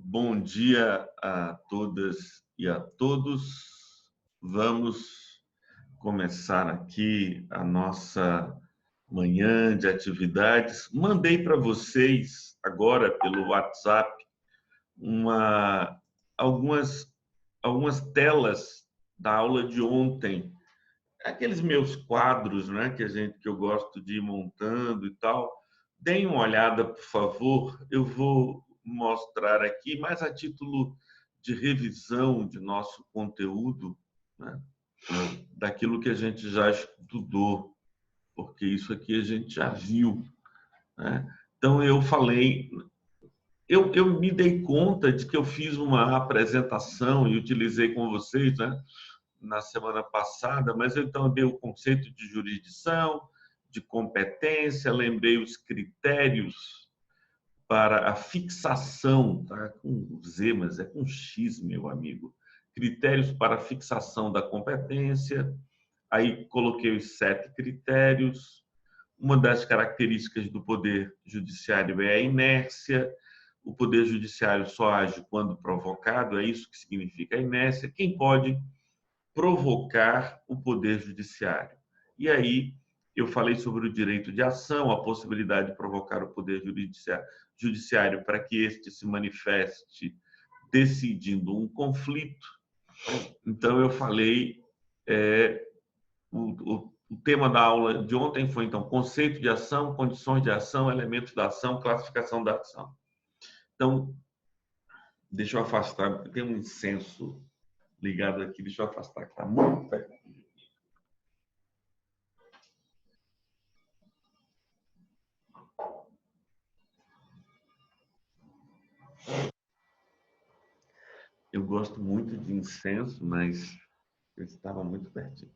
Bom dia a todas e a todos. Vamos começar aqui a nossa manhã de atividades. Mandei para vocês agora pelo WhatsApp algumas, algumas telas da aula de ontem. Aqueles meus quadros, né, que eu gosto de ir montando e tal. Deem uma olhada, por favor. Eu vou mostrar aqui, mais a título de revisão de nosso conteúdo, né, daquilo que a gente já estudou, porque isso aqui a gente já viu, né? Então, eu me dei conta de que eu fiz uma apresentação e utilizei com vocês, né, na semana passada, mas eu também o conceito de jurisdição, de competência, lembrei os critérios para a fixação, tá? Com Z, mas é com X, meu amigo. Critérios para a fixação da competência. Aí coloquei os 7 critérios. Uma das características do Poder Judiciário é a inércia. O Poder Judiciário só age quando provocado, é isso que significa a inércia. Quem pode provocar o Poder Judiciário? E aí eu falei sobre o direito de ação, a possibilidade de provocar o Poder Judiciário para que este se manifeste decidindo um conflito. Então, eu falei, o tema da aula de ontem foi, então, conceito de ação, condições de ação, elementos da ação, classificação da ação. Então, deixa eu afastar, tem um incenso ligado aqui, deixa eu afastar, que está muito perto. Eu gosto muito de incenso, mas eu estava muito pertinho.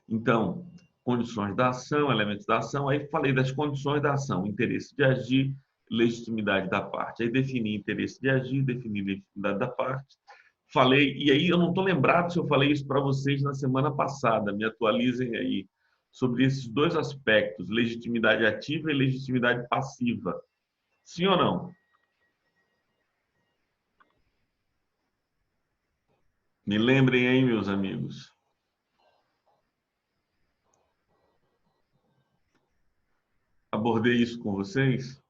Então, condições da ação, elementos da ação. Aí falei das condições da ação: interesse de agir, legitimidade da parte. Aí defini interesse de agir, defini legitimidade da parte. Falei, e aí eu não estou lembrado se eu falei isso para vocês na semana passada, me atualizem aí, sobre esses dois aspectos, legitimidade ativa e legitimidade passiva. Sim ou não? Me lembrem aí, meus amigos. Abordei isso com vocês?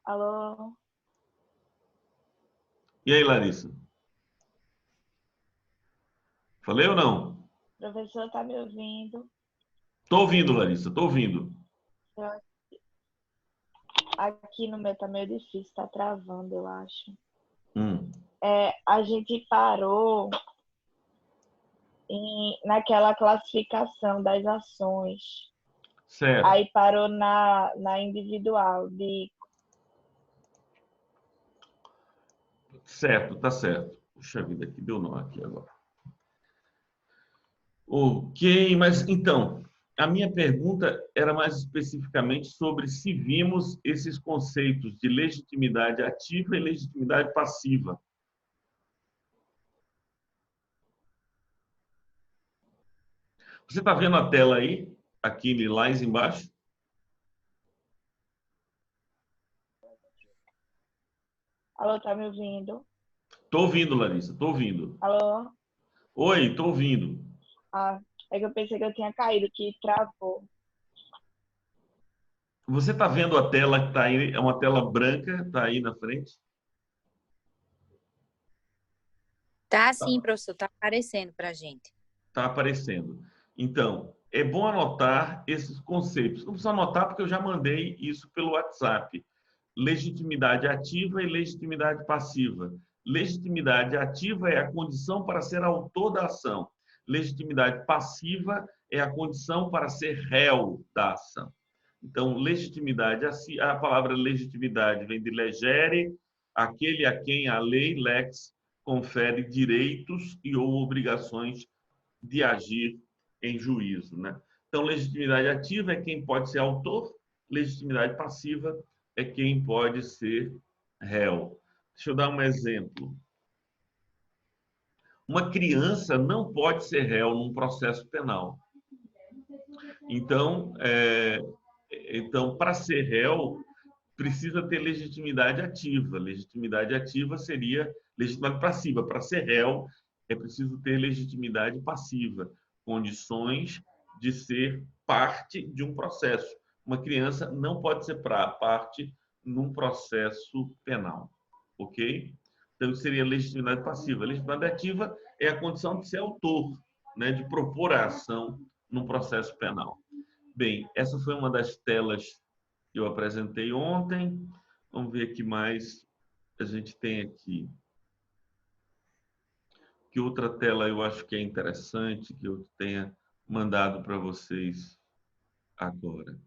Alô? E aí, Larissa? Falei ou não? O professor está me ouvindo? Estou ouvindo, Larissa, estou ouvindo. Aqui no meu está meio difícil, está travando, eu acho. Hum. A gente parou naquela classificação das ações. Certo. Aí parou na individual. Certo, tá certo. Puxa vida, aqui deu nó aqui agora. Ok, mas então, a minha pergunta era mais especificamente sobre se vimos esses conceitos de legitimidade ativa e legitimidade passiva. Você está vendo a tela aí? Aqui, lilás embaixo? Alô, tá me ouvindo? Estou ouvindo, Larissa, estou ouvindo. Alô? Oi, estou ouvindo. Ah, é que eu pensei que eu tinha caído, que travou. Você está vendo a tela que está aí? É uma tela branca, está aí na frente? Tá sim, professor, tá aparecendo para a gente. Está aparecendo. Então, é bom anotar esses conceitos. Não precisa anotar porque eu já mandei isso pelo WhatsApp. Legitimidade ativa e legitimidade passiva. Legitimidade ativa é a condição para ser autor da ação. Legitimidade passiva é a condição para ser réu da ação. Então, legitimidade, a palavra legitimidade vem de legere, aquele a quem a lei, lex, confere direitos e ou obrigações de agir em juízo, né? Então, legitimidade ativa é quem pode ser autor, legitimidade passiva é quem pode ser réu. Deixa eu dar um exemplo. Uma criança não pode ser réu num processo penal. Então, para ser réu, precisa ter legitimidade ativa. Legitimidade ativa seria legitimidade passiva. Para ser réu, é preciso ter legitimidade passiva, condições de ser parte de um processo. Uma criança não pode ser parte num processo penal, ok? Então, isso seria legitimidade passiva. A legitimidade ativa é a condição de ser autor, né, de propor a ação num processo penal. Bem, essa foi uma das telas que eu apresentei ontem. Vamos ver o que mais a gente tem aqui. Que outra tela eu acho que é interessante que eu tenha mandado para vocês agora.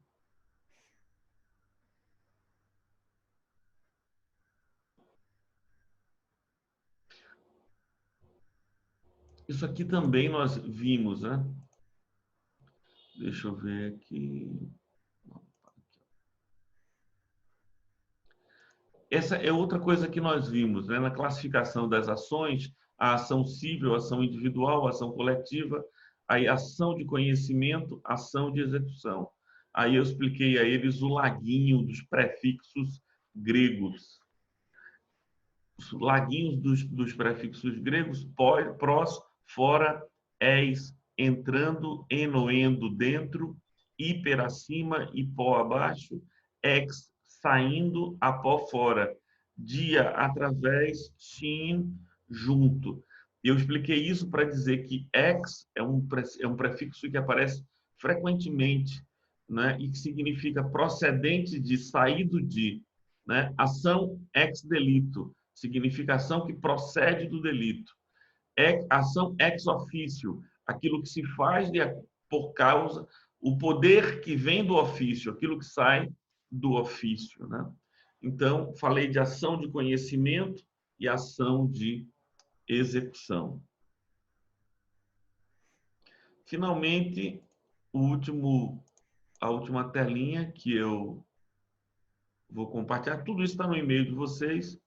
Isso aqui também nós vimos, né? Deixa eu ver aqui. Essa é outra coisa que nós vimos, né? Na classificação das ações, a ação civil, a ação individual, a ação coletiva, aí ação de conhecimento, ação de execução. Aí eu expliquei a eles o laguinho dos prefixos gregos. Os laguinhos dos prefixos gregos, prós, fora, eis, entrando, enoendo, dentro, hiper acima e pó abaixo, ex, saindo, apó fora, dia através, shin, junto. Eu expliquei isso para dizer que ex é um prefixo que aparece frequentemente, né, e que significa procedente de, saído de, né, ação ex delito, significação que procede do delito. Ação ex officio, aquilo que se faz por causa, o poder que vem do ofício, aquilo que sai do ofício, né? Então, falei de ação de conhecimento e ação de execução. Finalmente, a última telinha que eu vou compartilhar. Tudo isso está no e-mail de vocês.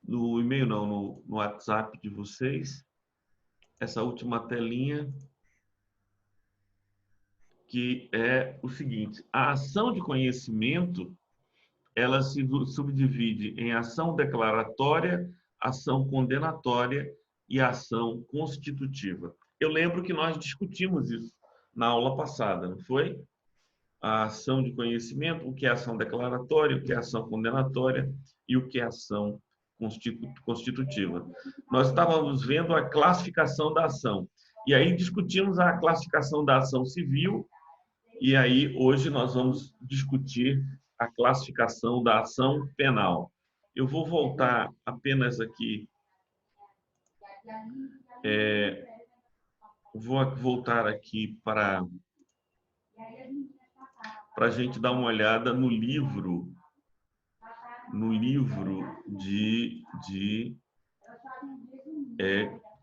No e-mail não, no WhatsApp de vocês. Essa última telinha, que é o seguinte: a ação de conhecimento, ela se subdivide em ação declaratória, ação condenatória e ação constitutiva. Eu lembro que nós discutimos isso na aula passada, não foi? A ação de conhecimento, o que é ação declaratória, o que é ação condenatória e o que é ação constitutiva. Nós estávamos vendo a classificação da ação. E aí discutimos a classificação da ação civil, e aí hoje nós vamos discutir a classificação da ação penal. Eu vou voltar apenas aqui, vou voltar aqui para a gente dar uma olhada no livro de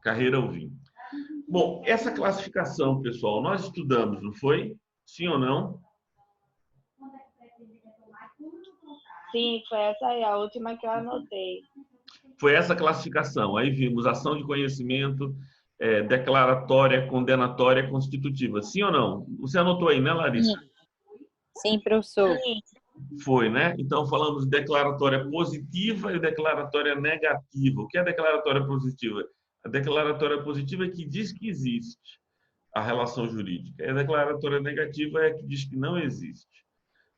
Carreira Alvim. Bom, essa classificação, pessoal, nós estudamos, não foi? Sim ou não? Sim, foi essa aí, a última que eu anotei. Foi essa classificação. Aí vimos ação de conhecimento, declaratória, condenatória, constitutiva. Sim ou não? Você anotou aí, né, Larissa? Sim, professor. Sim. Foi, né? Então, falamos de declaratória positiva e declaratória negativa. O que é declaratória positiva? A declaratória positiva é que diz que existe a relação jurídica. E a declaratória negativa é que diz que não existe.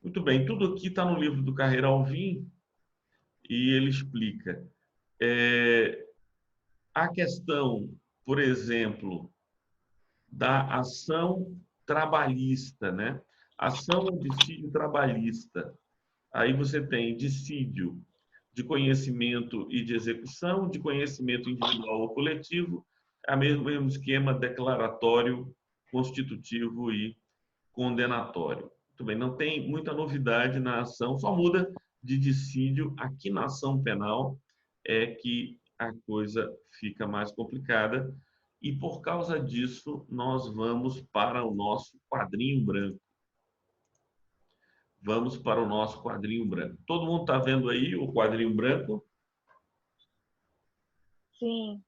Muito bem, tudo aqui está no livro do Carreira Alvim e ele explica. A questão, por exemplo, da ação trabalhista, né? Ação ou dissídio trabalhista. Aí você tem dissídio de conhecimento e de execução, de conhecimento individual ou coletivo, é o mesmo esquema declaratório, constitutivo e condenatório. Muito bem, não tem muita novidade na ação, só muda de dissídio. Aqui na ação penal é que a coisa fica mais complicada e, por causa disso, nós vamos para o nosso quadrinho branco. Vamos para o nosso quadrinho branco. Todo mundo está vendo aí o quadrinho branco? Sim.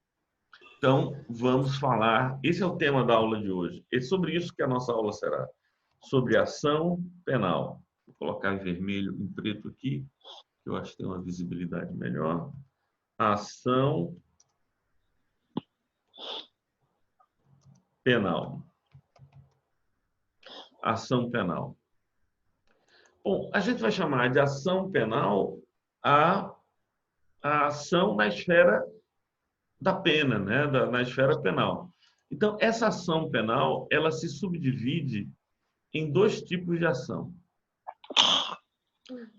Então, vamos falar. Esse é o tema da aula de hoje. É sobre isso que a nossa aula será. Sobre ação penal. Vou colocar vermelho em preto aqui, que eu acho que tem uma visibilidade melhor. Ação penal. Ação penal. Bom, a gente vai chamar de ação penal a ação na esfera da pena, né? Na esfera penal. Então, essa ação penal, ela se subdivide em dois tipos de ação.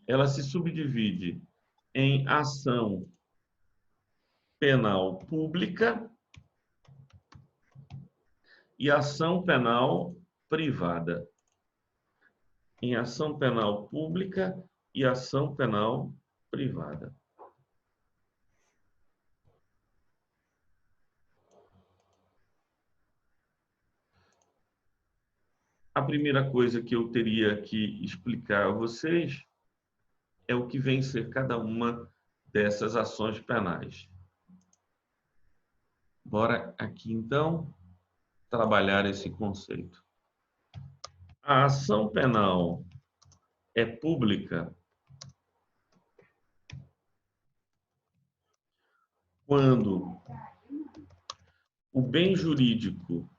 Ela se subdivide em ação penal pública e ação penal privada. Em ação penal pública e ação penal privada. A primeira coisa que eu teria que explicar a vocês é o que vem ser cada uma dessas ações penais. Bora aqui, então, trabalhar esse conceito. A ação penal é pública quando o bem jurídico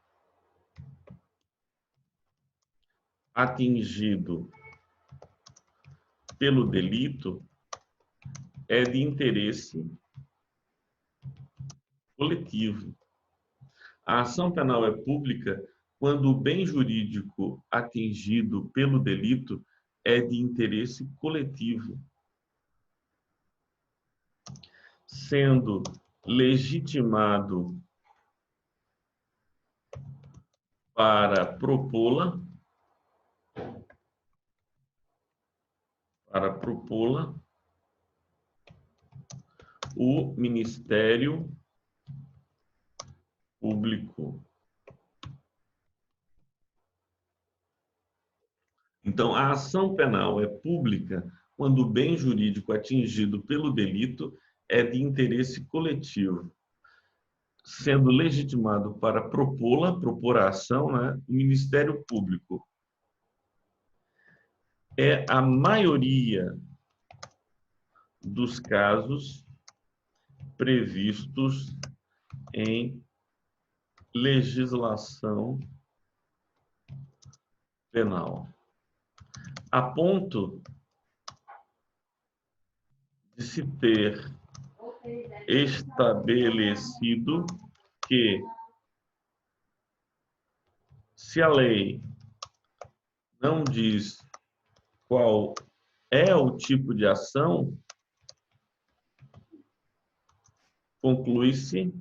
atingido pelo delito é de interesse coletivo. A ação penal é pública quando o bem jurídico atingido pelo delito é de interesse coletivo, sendo legitimado para propô-la o Ministério Público. Então, a ação penal é pública quando o bem jurídico atingido pelo delito é de interesse coletivo, sendo legitimado para propor a ação, né, o Ministério Público. É a maioria dos casos previstos em legislação penal, a ponto de se ter estabelecido que, se a lei não diz qual é o tipo de ação, conclui-se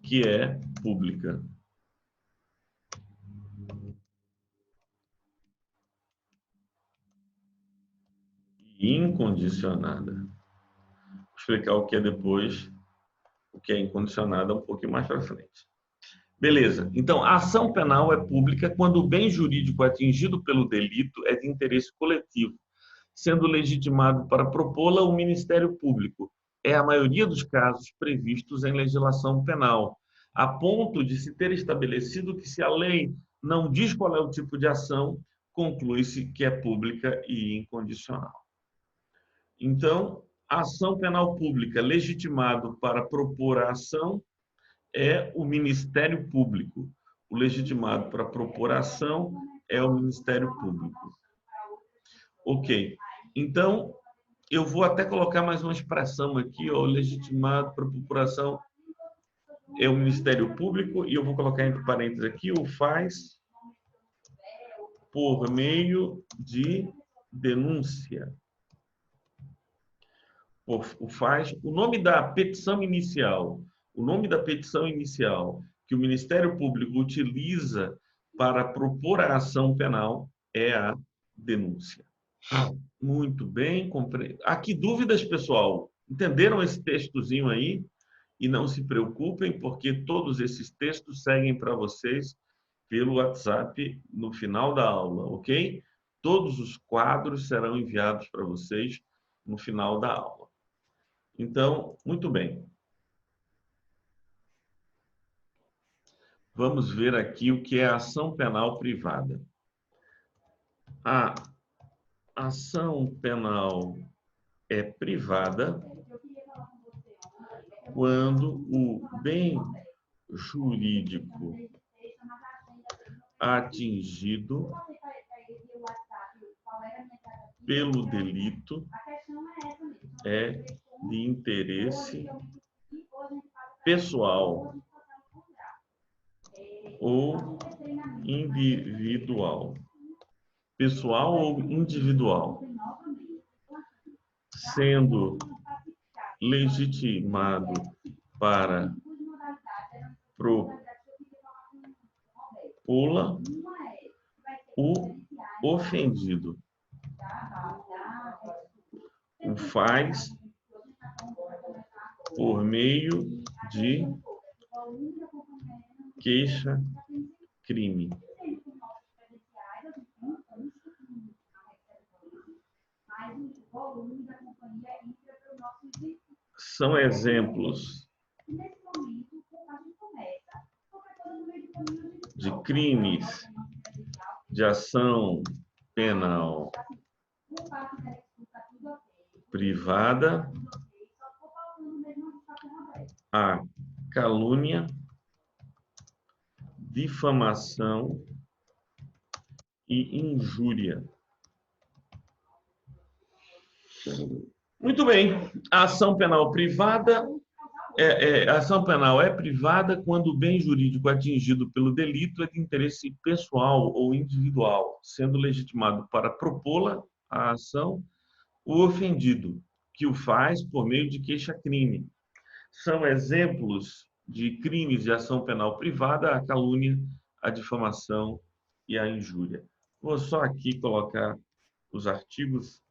que é pública. Incondicionada. Vou explicar o que é depois, o que é incondicionada um pouquinho mais para frente. Beleza. Então, a ação penal é pública quando o bem jurídico atingido pelo delito é de interesse coletivo, sendo legitimado para propô-la o Ministério Público. É a maioria dos casos previstos em legislação penal, a ponto de se ter estabelecido que, se a lei não diz qual é o tipo de ação, conclui-se que é pública e incondicional. Então, a ação penal pública legitimado para propor a ação é o Ministério Público. O legitimado para propor a ação é o Ministério Público. Ok. Então, eu vou até colocar mais uma expressão aqui, ó, o legitimado para procuração é o Ministério Público, e eu vou colocar entre parênteses aqui, o faz por meio de denúncia. O faz, o nome da petição inicial, que o Ministério Público utiliza para propor a ação penal é a denúncia. Muito bem, comprei. Aqui dúvidas, pessoal? Entenderam esse textozinho aí? E não se preocupem, porque todos esses textos seguem para vocês pelo WhatsApp no final da aula, ok? Todos os quadros serão enviados para vocês no final da aula. Então, muito bem. vamos ver aqui o que é ação penal privada. A ação penal é privada quando o bem jurídico atingido pelo delito é de interesse pessoal ou individual. Pessoal ou individual, sendo legitimado para propô-la o ofendido. O faz por meio de queixa-crime. São exemplos de crimes de ação penal privada: a calúnia, difamação e injúria. Muito bem. A ação penal privada a ação penal é privada quando o bem jurídico atingido pelo delito é de interesse pessoal ou individual, sendo legitimado para propô-la a ação o ofendido, que o faz por meio de queixa-crime. São exemplos de crimes de ação penal privada: a calúnia, a difamação e a injúria. Vou só aqui colocar os artigos.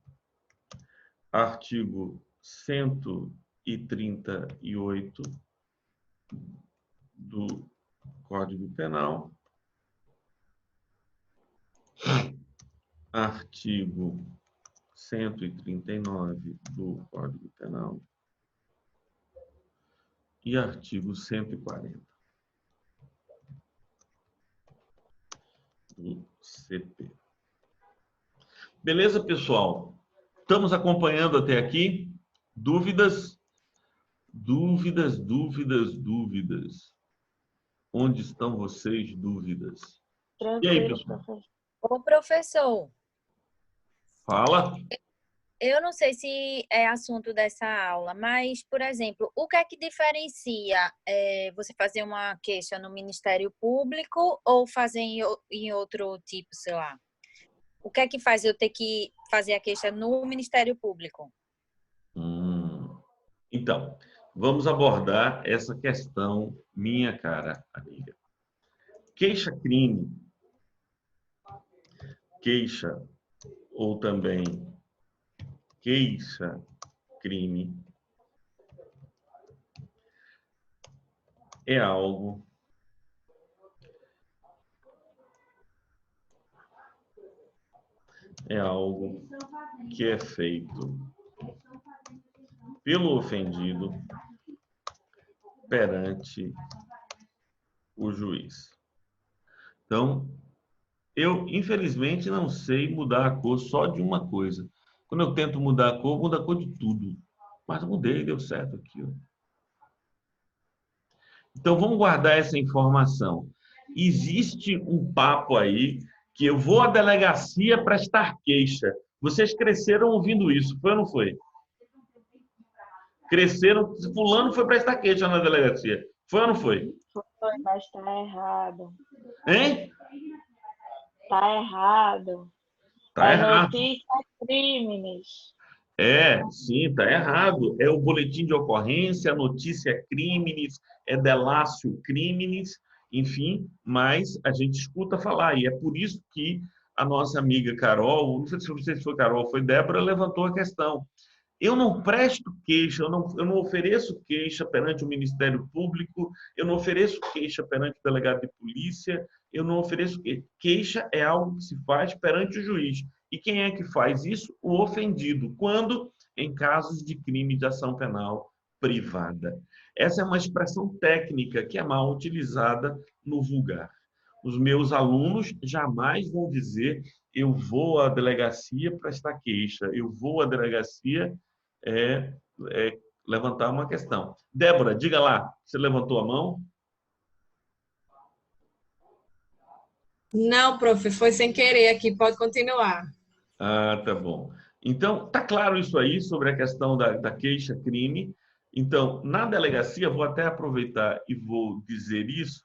Artigo 138 do Código Penal. Artigo 139 do Código Penal. E artigo 140 do CP. Beleza, pessoal? Estamos acompanhando até aqui? Dúvidas? Dúvidas, dúvidas, dúvidas. Onde estão vocês, dúvidas? E aí, pessoal? Professor. Ô, professor, Fala. eu não sei se é assunto dessa aula, mas, por exemplo, o que é que diferencia você fazer uma queixa no Ministério Público ou fazer em outro tipo, sei lá? O que é que faz eu ter que fazer a queixa no Ministério Público? Então, vamos abordar essa questão, minha cara amiga. Queixa-crime, queixa ou também queixa-crime é algo que é feito pelo ofendido perante o juiz. Então, eu, infelizmente, não sei mudar a cor só de uma coisa. Quando eu tento mudar a cor, muda a cor de tudo. Mas mudei, deu certo aqui. Ó. Então, vamos guardar essa informação. Existe um papo aí que eu vou à delegacia prestar queixa. Vocês cresceram ouvindo isso, foi ou não foi? Cresceram, fulano foi prestar queixa na delegacia. Foi ou não foi? Foi, mas está errado. Hein? Está errado. Tá errado. Notícia crimes. Sim, está errado. É o boletim de ocorrência, notícia crimes, é delácio crimes, enfim, mas a gente escuta falar. E é por isso que a nossa amiga Carol, não sei se foi Carol, foi Débora, levantou a questão. Eu não presto queixa, eu não ofereço queixa perante o Ministério Público, eu não ofereço queixa perante o delegado de polícia, eu não ofereço queixa. Queixa é algo que se faz perante o juiz. E quem é que faz isso? O ofendido. Quando? Em casos de crime de ação penal privada. Essa é uma expressão técnica que é mal utilizada no vulgar. Os meus alunos jamais vão dizer eu vou à delegacia prestar queixa, eu vou à delegacia levantar uma questão. Débora, diga lá, você levantou a mão? Não, prof, foi sem querer aqui, pode continuar. Ah, tá bom. Então, tá claro isso aí sobre a questão da queixa-crime. Então, na delegacia, vou até aproveitar e vou dizer isso,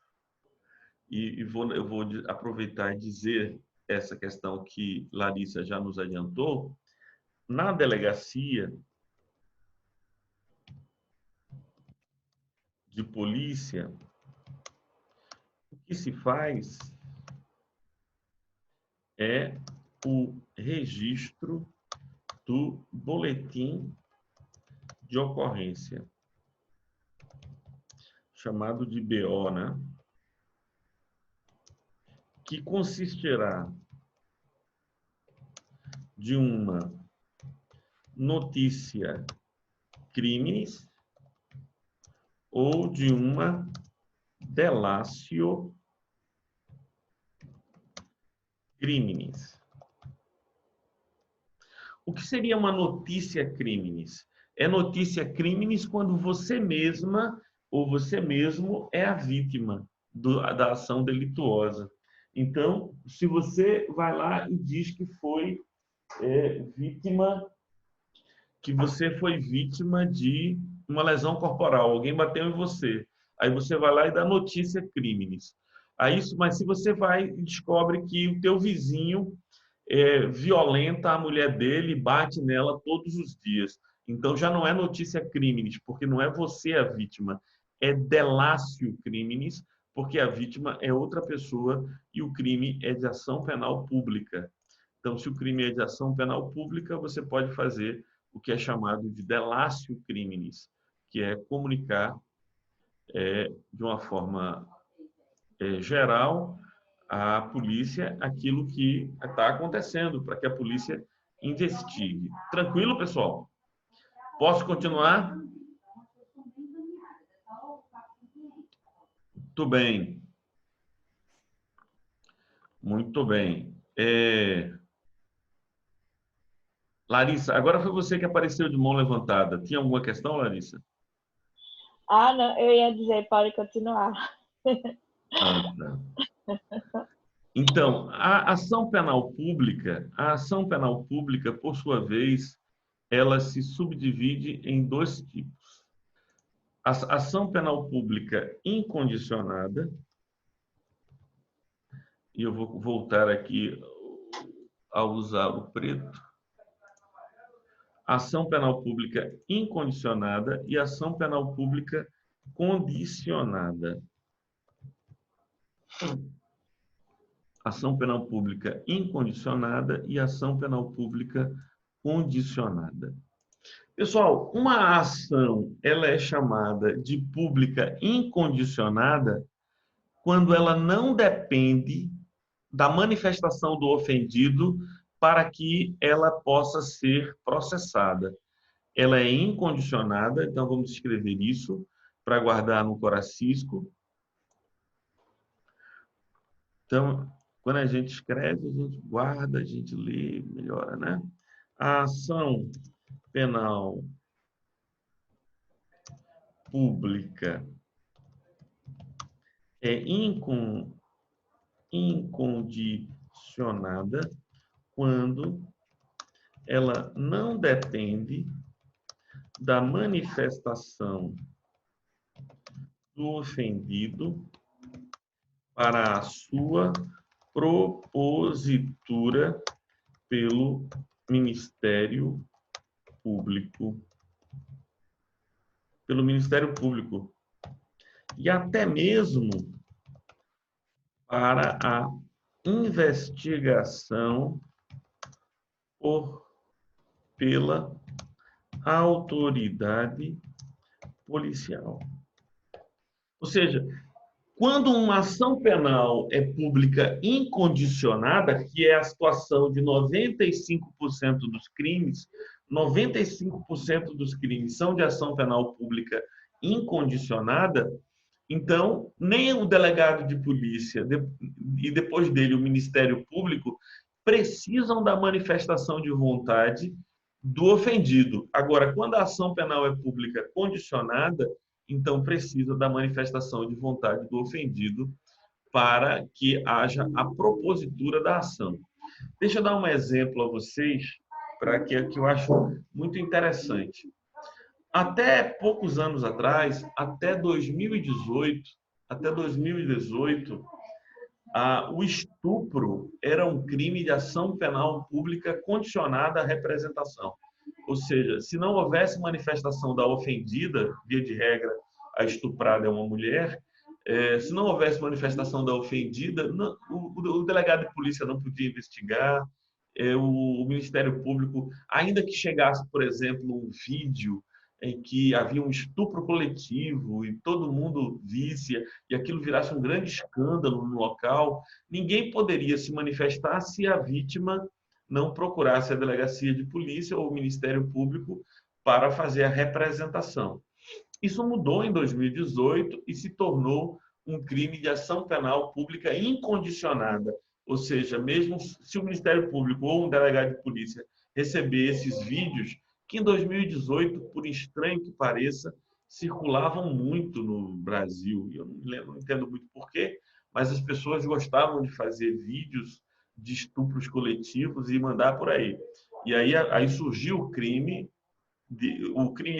eu vou aproveitar e dizer essa questão que Larissa já nos adiantou. Na delegacia de polícia, o que se faz é o registro do boletim de ocorrência, chamado de BO, né? Que consistirá de uma notícia crimes ou de uma delatio criminis. O que seria uma notícia criminis? É notícia criminis quando você mesma ou você mesmo é a vítima da ação delituosa. Então, se você vai lá e diz que foi você foi vítima de uma lesão corporal, alguém bateu em você, aí você vai lá e dá notícia criminis. Mas se você vai e descobre que o teu vizinho violenta a mulher dele e bate nela todos os dias, então já não é notícia criminis, porque não é você a vítima, é delatio criminis, porque a vítima é outra pessoa e o crime é de ação penal pública. Então, se o crime é de ação penal pública, você pode fazer o que é chamado de delatio criminis, que é comunicar de uma forma geral à polícia aquilo que está acontecendo, para que a polícia investigue. Tranquilo, pessoal? Posso continuar? Muito bem. Muito bem. Larissa, agora foi você que apareceu de mão levantada. Tinha alguma questão, Larissa? Ah, não, eu ia dizer, pode continuar. Ah, tá. Então, a ação penal pública, por sua vez, ela se subdivide em dois tipos. A ação penal pública incondicionada, e eu vou voltar aqui a usar o preto. Ação penal pública incondicionada e ação penal pública condicionada. Ação penal pública incondicionada e ação penal pública condicionada. Pessoal, uma ação ela é chamada de pública incondicionada quando ela não depende da manifestação do ofendido para que ela possa ser processada. Ela é incondicionada, então vamos escrever isso para guardar no coracisco. Então, quando a gente escreve, a gente guarda, a gente lê, melhora, né? A ação penal pública é incondicionada quando ela não depende da manifestação do ofendido para a sua propositura pelo Ministério Público. E até mesmo para a investigação pela autoridade policial. Ou seja, quando uma ação penal é pública incondicionada, que é a situação de 95% dos crimes, 95% dos crimes são de ação penal pública incondicionada, então nem o delegado de polícia e depois dele o Ministério Público precisam da manifestação de vontade do ofendido. Agora, quando a ação penal é pública condicionada, então precisa da manifestação de vontade do ofendido para que haja a propositura da ação. Deixa eu dar um exemplo a vocês, para que eu acho muito interessante. Até poucos anos atrás, até 2018, o estupro era um crime de ação penal pública condicionada à representação. Ou seja, se não houvesse manifestação da ofendida, via de regra, a estuprada é uma mulher, se não houvesse manifestação da ofendida, o delegado de polícia não podia investigar, o Ministério Público, ainda que chegasse, por exemplo, um vídeo em que havia um estupro coletivo e todo mundo visse e aquilo virasse um grande escândalo no local, ninguém poderia se manifestar se a vítima não procurasse a delegacia de polícia ou o Ministério Público para fazer a representação. Isso mudou em 2018 e se tornou um crime de ação penal pública incondicionada. Ou seja, mesmo se o Ministério Público ou um delegado de polícia receber esses vídeos, que em 2018, por estranho que pareça, circulavam muito no Brasil. Eu não entendo muito porquê, mas as pessoas gostavam de fazer vídeos de estupros coletivos e mandar por aí. E aí surgiu o crime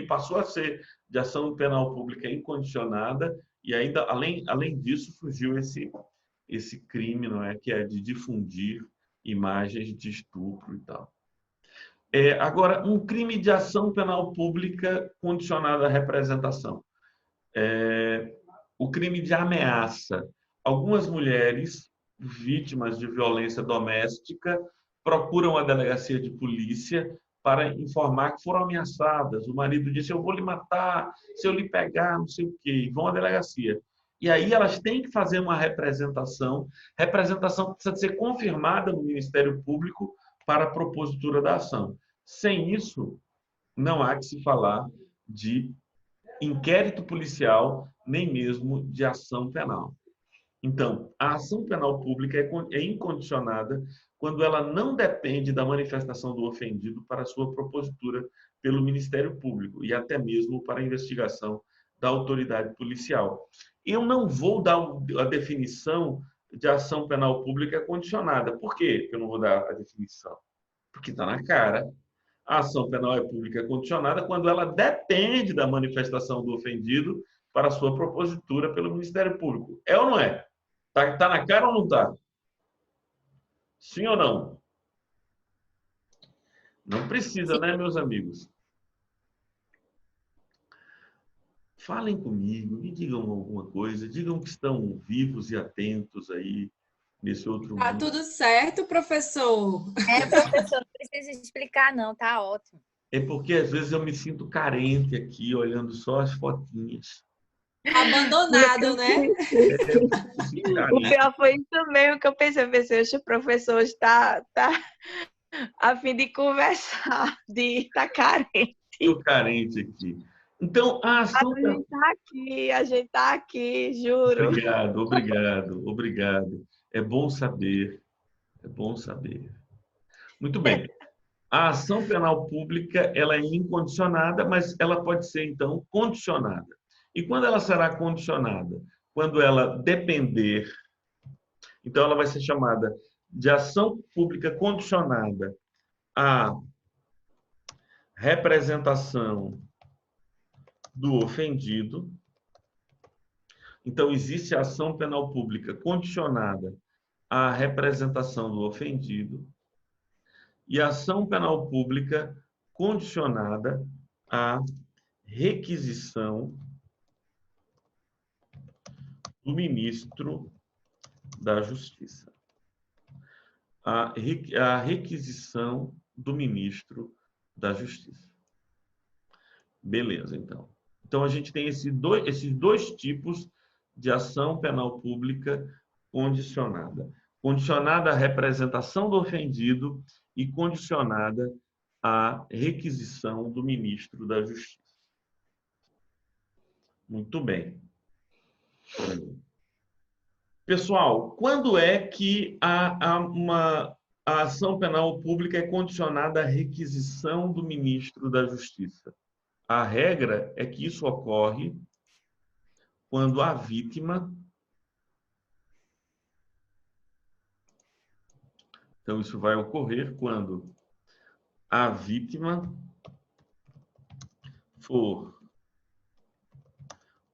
passou a ser de ação penal pública incondicionada e ainda, além disso, surgiu esse crime, não é, que é de difundir imagens de estupro e tal. Agora, um crime de ação penal pública condicionada à representação. O crime de ameaça. Algumas mulheres vítimas de violência doméstica procuram a delegacia de polícia para informar que foram ameaçadas. O marido disse, eu vou lhe matar, se eu lhe pegar, não sei o quê. E vão à delegacia. E aí elas têm que fazer uma representação que precisa ser confirmada no Ministério Público para a propositura da ação. Sem isso, não há que se falar de inquérito policial, nem mesmo de ação penal. Então, a ação penal pública é incondicionada quando ela não depende da manifestação do ofendido para sua propositura pelo Ministério Público e até mesmo para a investigação da autoridade policial. Eu não vou dar a definição de ação penal pública condicionada. Por quê que eu não vou dar a definição? Porque está na cara. A ação penal é pública condicionada quando ela depende da manifestação do ofendido para sua propositura pelo Ministério Público. É ou não é? Está na cara ou não está? Sim ou não? Não precisa, né, meus amigos? Falem comigo, me digam alguma coisa, digam que estão vivos e atentos aí nesse outro mundo. Tá tudo certo, professor? Professor, não precisa explicar não, tá ótimo. É porque às vezes eu me sinto carente aqui, olhando só as fotinhas. Abandonado, né? O pior foi isso mesmo que eu pensei, o professor está a fim de conversar, de estar carente. Estou carente aqui. Então, a ação... A gente está aqui, juro. Obrigado. É bom saber. Muito bem. A ação penal pública, ela é incondicionada, mas ela pode ser, então, condicionada. E quando ela será condicionada? Quando ela depender. Então, ela vai ser chamada de ação pública condicionada à representação do ofendido. Então, existe a ação penal pública condicionada à representação do ofendido e a ação penal pública condicionada à requisição do ministro da Justiça. A requisição do ministro da Justiça. Beleza, então. Então, a gente tem esses dois tipos de ação penal pública condicionada. Condicionada à representação do ofendido e condicionada à requisição do ministro da Justiça. Muito bem. Pessoal, quando é que a ação penal pública é condicionada à requisição do ministro da Justiça? A regra é que isso ocorre quando a vítima... Então, isso vai ocorrer quando a vítima for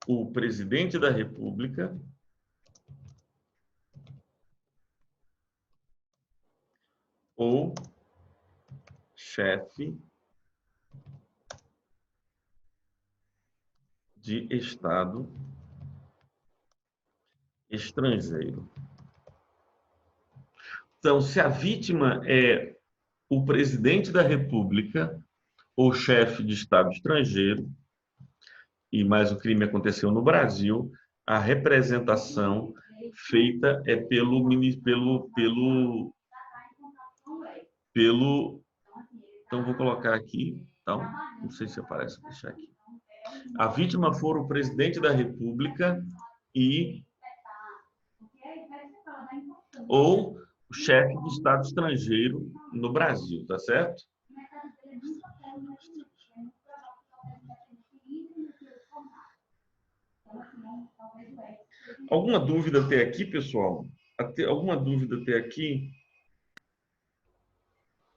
o presidente da República ou chefe de Estado estrangeiro. Então, se a vítima é o presidente da República ou chefe de Estado estrangeiro, e mais o crime aconteceu no Brasil, a representação feita é então vou colocar aqui, então, não sei se aparece, vou deixar aqui. A vítima for o presidente da República ou o chefe de Estado estrangeiro no Brasil, tá certo? Alguma dúvida até aqui, pessoal? Alguma dúvida até aqui?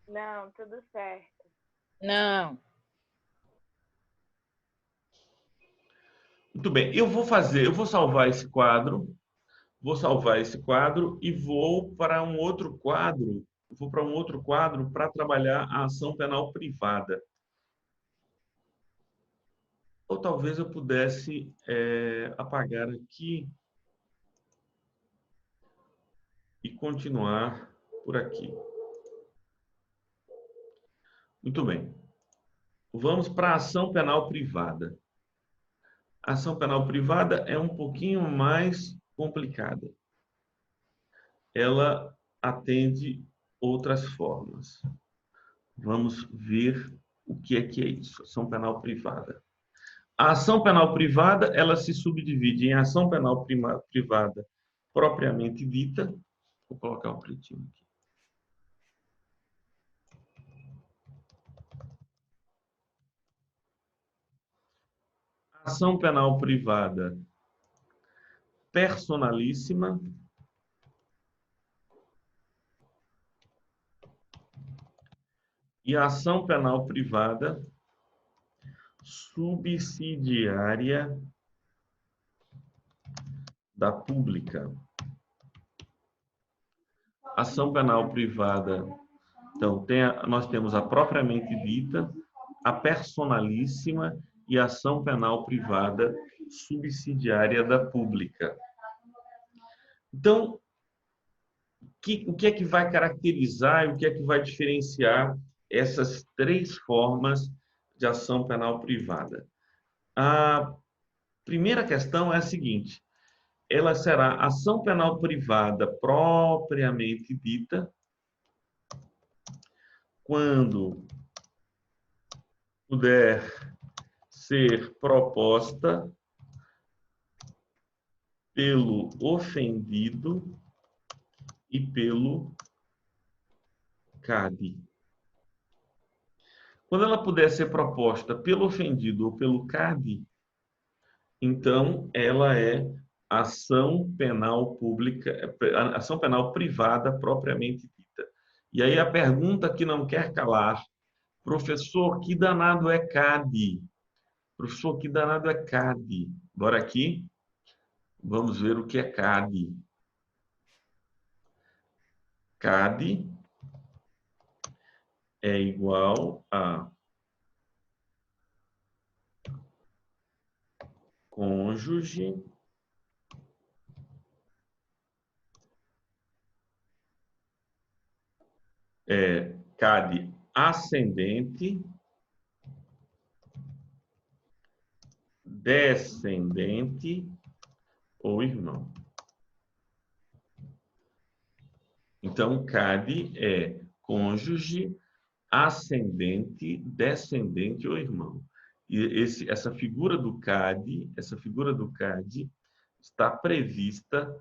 Não, tudo certo. Não. Muito bem, eu vou salvar esse quadro, e vou para um outro quadro, para trabalhar a ação penal privada. Ou talvez eu pudesse apagar aqui e continuar por aqui. Muito bem. Vamos para a ação penal privada. A ação penal privada é um pouquinho mais complicada. Ela atende outras formas. Vamos ver o que é isso, ação penal privada. A ação penal privada, ela se subdivide em ação penal privada propriamente dita. Vou colocar um pretinho aqui. Ação penal privada personalíssima e a ação penal privada subsidiária da pública. Ação penal privada, então, nós temos a propriamente dita, a personalíssima e a ação penal privada subsidiária da pública. Então, o que é que vai caracterizar e o que é que vai diferenciar essas três formas de ação penal privada? A primeira questão é a seguinte: ela será ação penal privada propriamente dita quando puder ser proposta pelo ofendido e pelo CAD. Quando ela puder ser proposta pelo ofendido ou pelo CAD, então ela é ação penal pública, ação penal privada propriamente dita. E aí a pergunta que não quer calar: professor, que danado é CAD? Professor, que danado é CAD? Bora aqui, vamos ver o que é CAD. CAD é igual a cônjuge CAD ascendente, descendente ou irmão. Então, CAD é cônjuge, ascendente, descendente ou irmão. essa figura do CAD, está prevista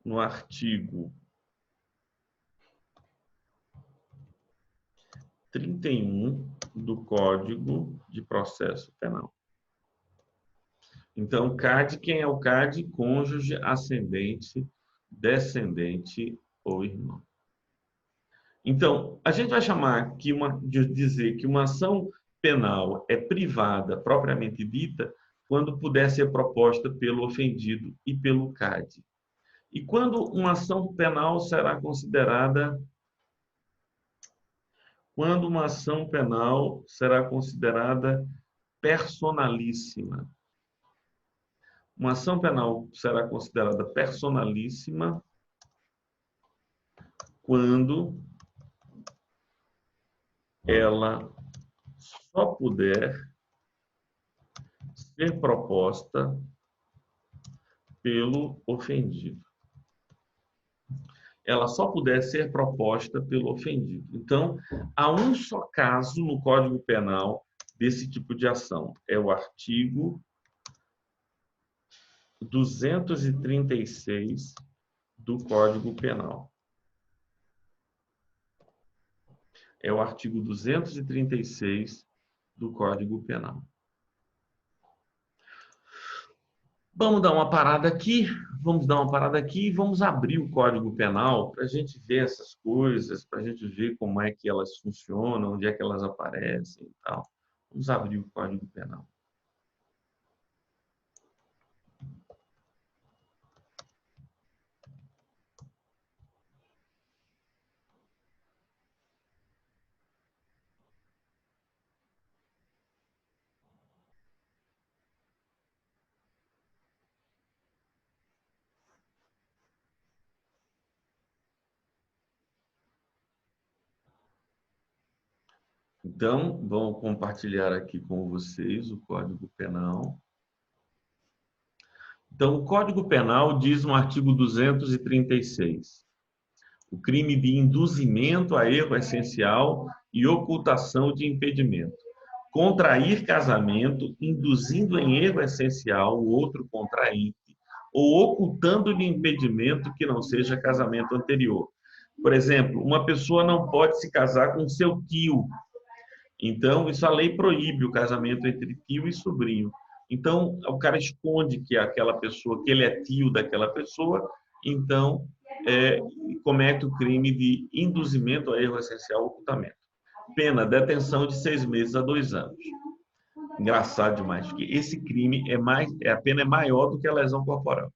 no artigo 31 do Código de Processo Penal. Então, CAD, quem é o CAD? Cônjuge, ascendente, descendente ou irmão. Então, a gente vai chamar aqui de dizer que uma ação penal é privada, propriamente dita, quando puder ser proposta pelo ofendido e pelo CAD. E quando uma ação penal será considerada personalíssima. Uma ação penal será considerada personalíssima quando ela só puder ser proposta pelo ofendido. Ela só puder ser proposta pelo ofendido. Então, há um só caso no Código Penal desse tipo de ação. É o artigo 236 do Código Penal. É o artigo 236 do Código Penal. Vamos dar uma parada aqui, e vamos abrir o Código Penal para a gente ver essas coisas, para a gente ver como é que elas funcionam, onde é que elas aparecem e tal. Vamos abrir o Código Penal. Então, vou compartilhar aqui com vocês o Código Penal. Então, o Código Penal diz no artigo 236, o crime de induzimento a erro essencial e ocultação de impedimento. Contrair casamento, induzindo em erro essencial o outro contraente, ou ocultando-lhe impedimento que não seja casamento anterior. Por exemplo, uma pessoa não pode se casar com seu tio. Então, isso a lei proíbe o casamento entre tio e sobrinho. Então, o cara esconde que aquela pessoa, que ele é tio daquela pessoa, então comete o crime de induzimento a erro essencial, ocultamento. Pena, detenção de 6 meses a 2 anos. Engraçado demais, porque esse crime a pena é maior do que a lesão corporal.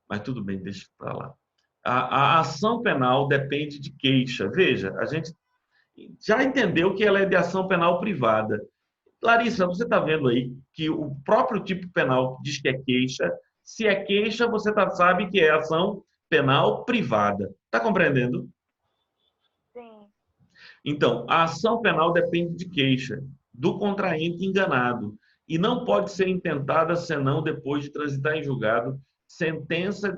Mas tudo bem, deixa para lá. A ação penal depende de queixa. Veja, a gente já entendeu que ela é de ação penal privada. Larissa, você está vendo aí que o próprio tipo penal diz que é queixa. Se é queixa, você sabe que é ação penal privada. Está compreendendo? Sim. Então, a ação penal depende de queixa, do contraente enganado, e não pode ser intentada senão depois de transitar em julgado sentença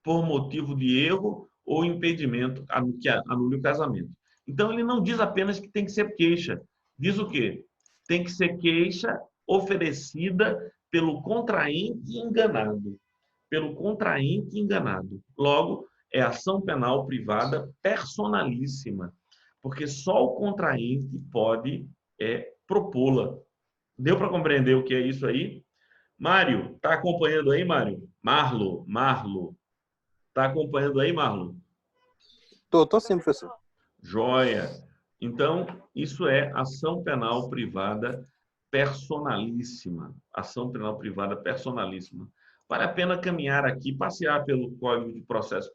por motivo de erro ou impedimento que anule o casamento. Então, ele não diz apenas que tem que ser queixa. Diz o quê? Tem que ser queixa oferecida pelo contraente enganado. Pelo contraente enganado. Logo, é ação penal privada personalíssima, porque só o contraente pode propô-la. Deu para compreender o que é isso aí? Mário, está acompanhando aí, Mário? Marlo. Está acompanhando aí, Marlo? Tô sim, professor. Joia. Então, isso é ação penal privada personalíssima. Ação penal privada personalíssima. Vale a pena caminhar aqui, passear pelo Código de Processo,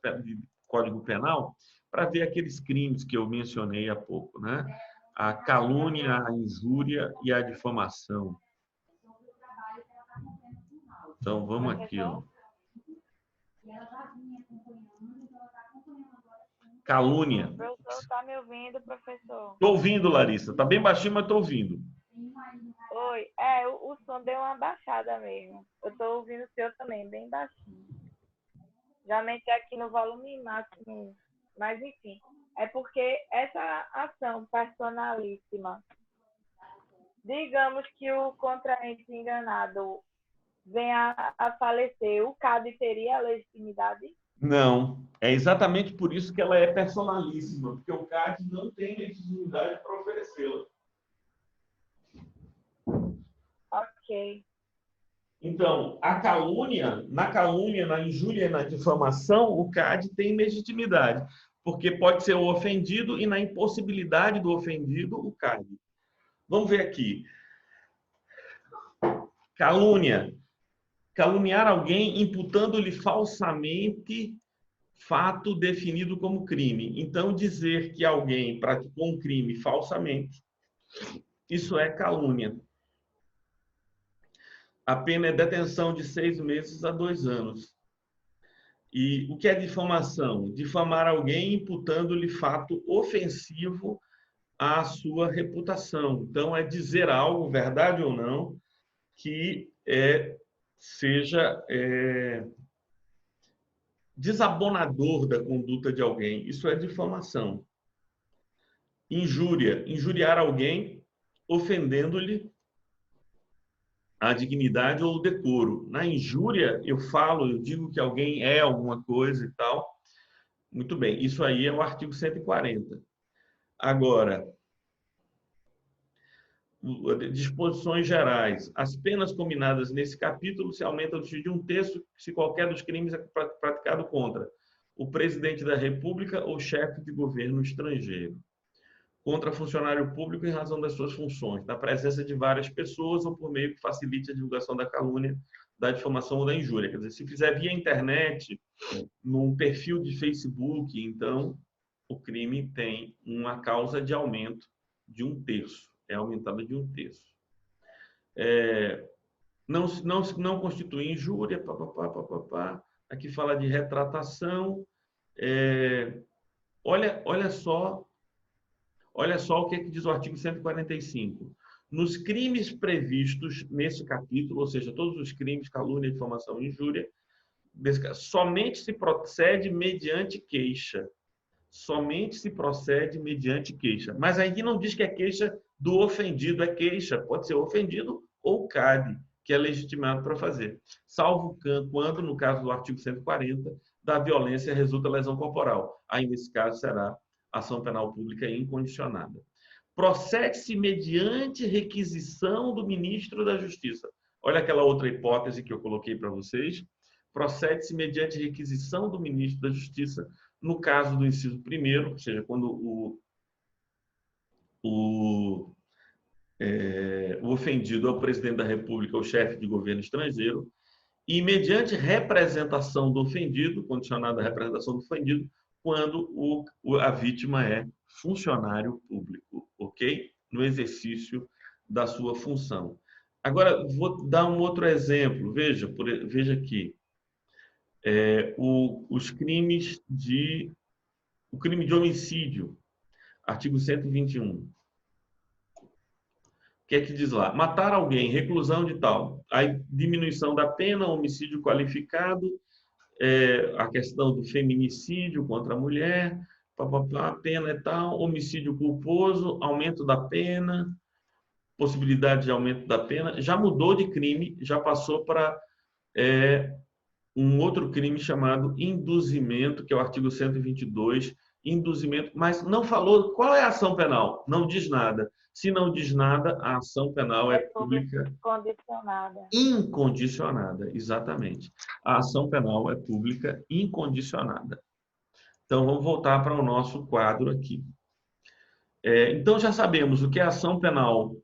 Código Penal, para ver aqueles crimes que eu mencionei há pouco, né? A calúnia, a injúria e a difamação. Então, vamos aqui, ó. Calúnia. O professor está me ouvindo, professor? Estou ouvindo, Larissa. Está bem baixinho, mas estou ouvindo. Oi. O som deu uma baixada mesmo. Eu estou ouvindo o seu também, bem baixinho. Geralmente aqui no volume máximo. Mas, enfim. É porque essa ação personalíssima digamos que o contraente enganado venha a falecer, o CAD teria a legitimidade? Não. É exatamente por isso que ela é personalíssima, porque o CAD não tem legitimidade para oferecê-la. Ok. Então, na calúnia, na injúria e na difamação, o CAD tem legitimidade, porque pode ser o ofendido e na impossibilidade do ofendido, o CAD. Vamos ver aqui. Calúnia. Caluniar alguém imputando-lhe falsamente fato definido como crime. Então, dizer que alguém praticou um crime falsamente, isso é calúnia. A pena é detenção de 6 meses a 2 anos. E o que é difamação? Difamar alguém imputando-lhe fato ofensivo à sua reputação. Então, é dizer algo, verdade ou não, que seja desabonador da conduta de alguém. Isso é difamação. Injúria. Injuriar alguém ofendendo-lhe a dignidade ou o decoro. Na injúria, eu digo que alguém é alguma coisa e tal. Muito bem, isso aí é o artigo 140. Agora, disposições gerais. As penas combinadas nesse capítulo se aumentam de 1/3 se qualquer dos crimes é praticado contra o presidente da República ou chefe de governo estrangeiro, contra funcionário público em razão das suas funções, na presença de várias pessoas ou por meio que facilite a divulgação da calúnia, da difamação ou da injúria. Quer dizer, se fizer via internet, num perfil de Facebook, então o crime tem uma causa de aumento de 1/3. É aumentada de 1/3. Não constitui injúria, Aqui fala de retratação. Olha só o que é que diz o artigo 145. Nos crimes previstos nesse capítulo, ou seja, todos os crimes, calúnia, difamação e injúria, somente se procede mediante queixa. Somente se procede mediante queixa. Mas aqui não diz que é queixa do ofendido, é queixa. Pode ser ofendido ou CAD, que é legitimado para fazer. Salvo quando, no caso do artigo 140, da violência resulta lesão corporal. Aí, nesse caso, será ação penal pública incondicionada. Procede-se mediante requisição do ministro da Justiça. Olha aquela outra hipótese que eu coloquei para vocês. Procede-se mediante requisição do ministro da Justiça, no caso do inciso 1º, ou seja, quando o ofendido é o presidente da República ou chefe de governo estrangeiro, e mediante representação do ofendido, condicionada à representação do ofendido, quando a vítima é funcionário público, ok? No exercício da sua função. Agora, vou dar um outro exemplo. Veja aqui. Os crimes o crime de homicídio, artigo 121. O que é que diz lá? Matar alguém, reclusão de tal. Aí, diminuição da pena, homicídio qualificado, a questão do feminicídio contra a mulher, a pena é tal, homicídio culposo, aumento da pena, possibilidade de aumento da pena. Já mudou de crime, já passou para um outro crime chamado induzimento, que é o artigo 122, induzimento, mas não falou qual é a ação penal, não diz nada. Se não diz nada, a ação penal é pública incondicionada, exatamente. A ação penal é pública incondicionada. Então, vamos voltar para o nosso quadro aqui. Então, já sabemos o que é ação penal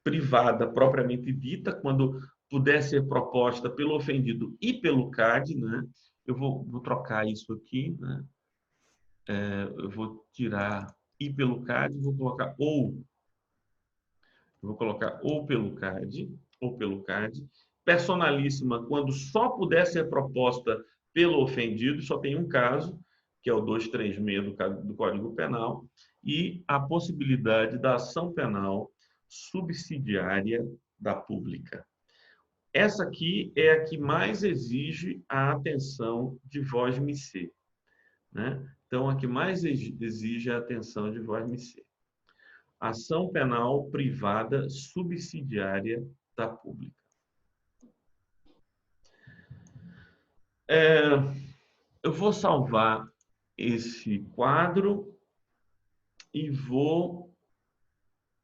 privada propriamente dita, quando puder ser proposta pelo ofendido e pelo CAD, né? Eu vou trocar isso aqui, né? Eu vou tirar e pelo CAD, vou colocar ou pelo CAD, personalíssima, quando só puder ser proposta pelo ofendido, só tem um caso, que é o 236 do Código Penal, e a possibilidade da ação penal subsidiária da pública. Essa aqui é a que mais exige a atenção de Ação penal privada subsidiária da pública. Eu vou salvar esse quadro e vou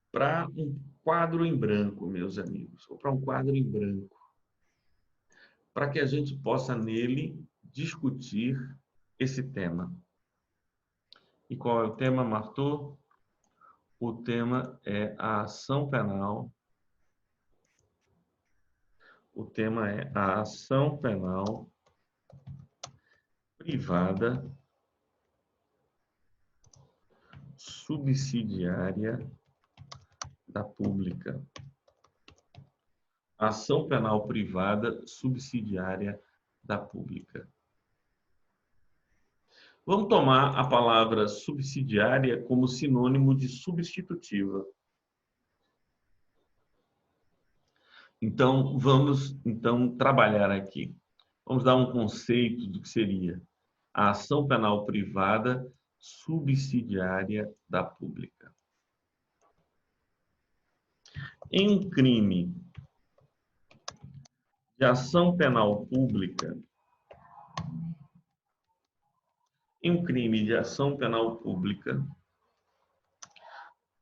para um quadro em branco, meus amigos. Vou para um quadro em branco, para que a gente possa nele discutir esse tema. E qual é o tema, Martô? O tema é a ação penal. O tema é a ação penal privada subsidiária da pública. Ação penal privada subsidiária da pública. Vamos tomar a palavra subsidiária como sinônimo de substitutiva. Então, vamos trabalhar aqui. Vamos dar um conceito do que seria a ação penal privada subsidiária da pública. Em um crime de ação penal pública,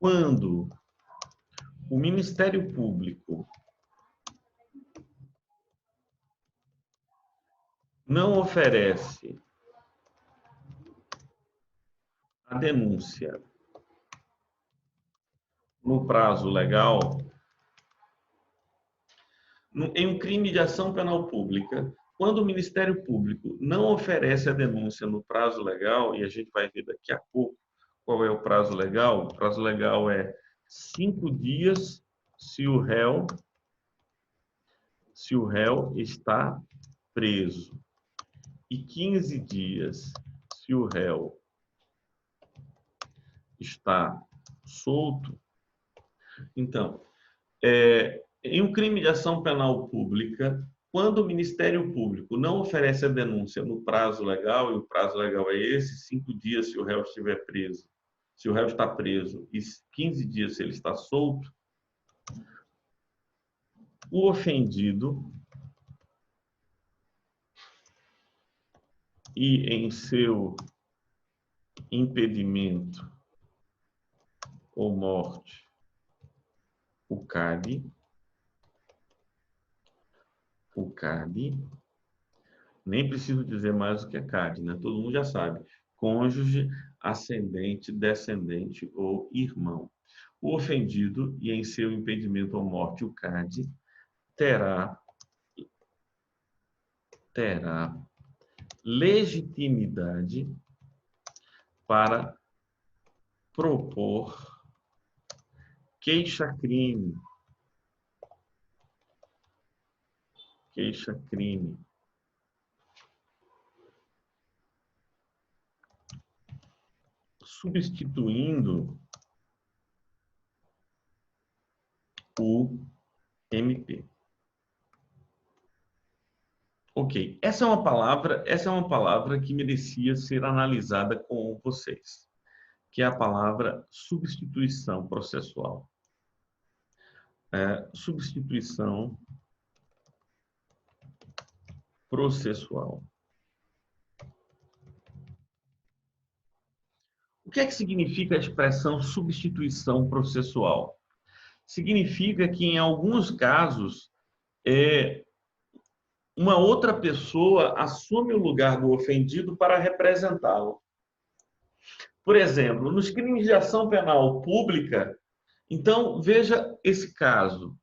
quando o Ministério Público não oferece a denúncia no prazo legal, em um crime de ação penal pública, quando o Ministério Público não oferece a denúncia no prazo legal, e a gente vai ver daqui a pouco qual é o prazo legal, o prazo legal é 5 dias se o réu está preso e 15 dias se o réu está solto. Então, em um crime de ação penal pública, quando o Ministério Público não oferece a denúncia no prazo legal, e o prazo legal é esse, 5 dias se o réu estiver preso, se o réu está preso, e 15 dias se ele está solto, o ofendido e em seu impedimento ou morte, o CAD, nem preciso dizer mais o que é CAD, né? Todo mundo já sabe. Cônjuge, ascendente, descendente ou irmão. O ofendido e em seu impedimento ou morte, o CAD, terá legitimidade para propor queixa-crime. Substituindo o MP. Ok, essa é uma palavra que merecia ser analisada com vocês, que é a palavra substituição processual. Substituição processual. O que é que significa a expressão substituição processual? Significa que, em alguns casos, uma outra pessoa assume o lugar do ofendido para representá-lo. Por exemplo, nos crimes de ação penal pública, então, veja esse caso,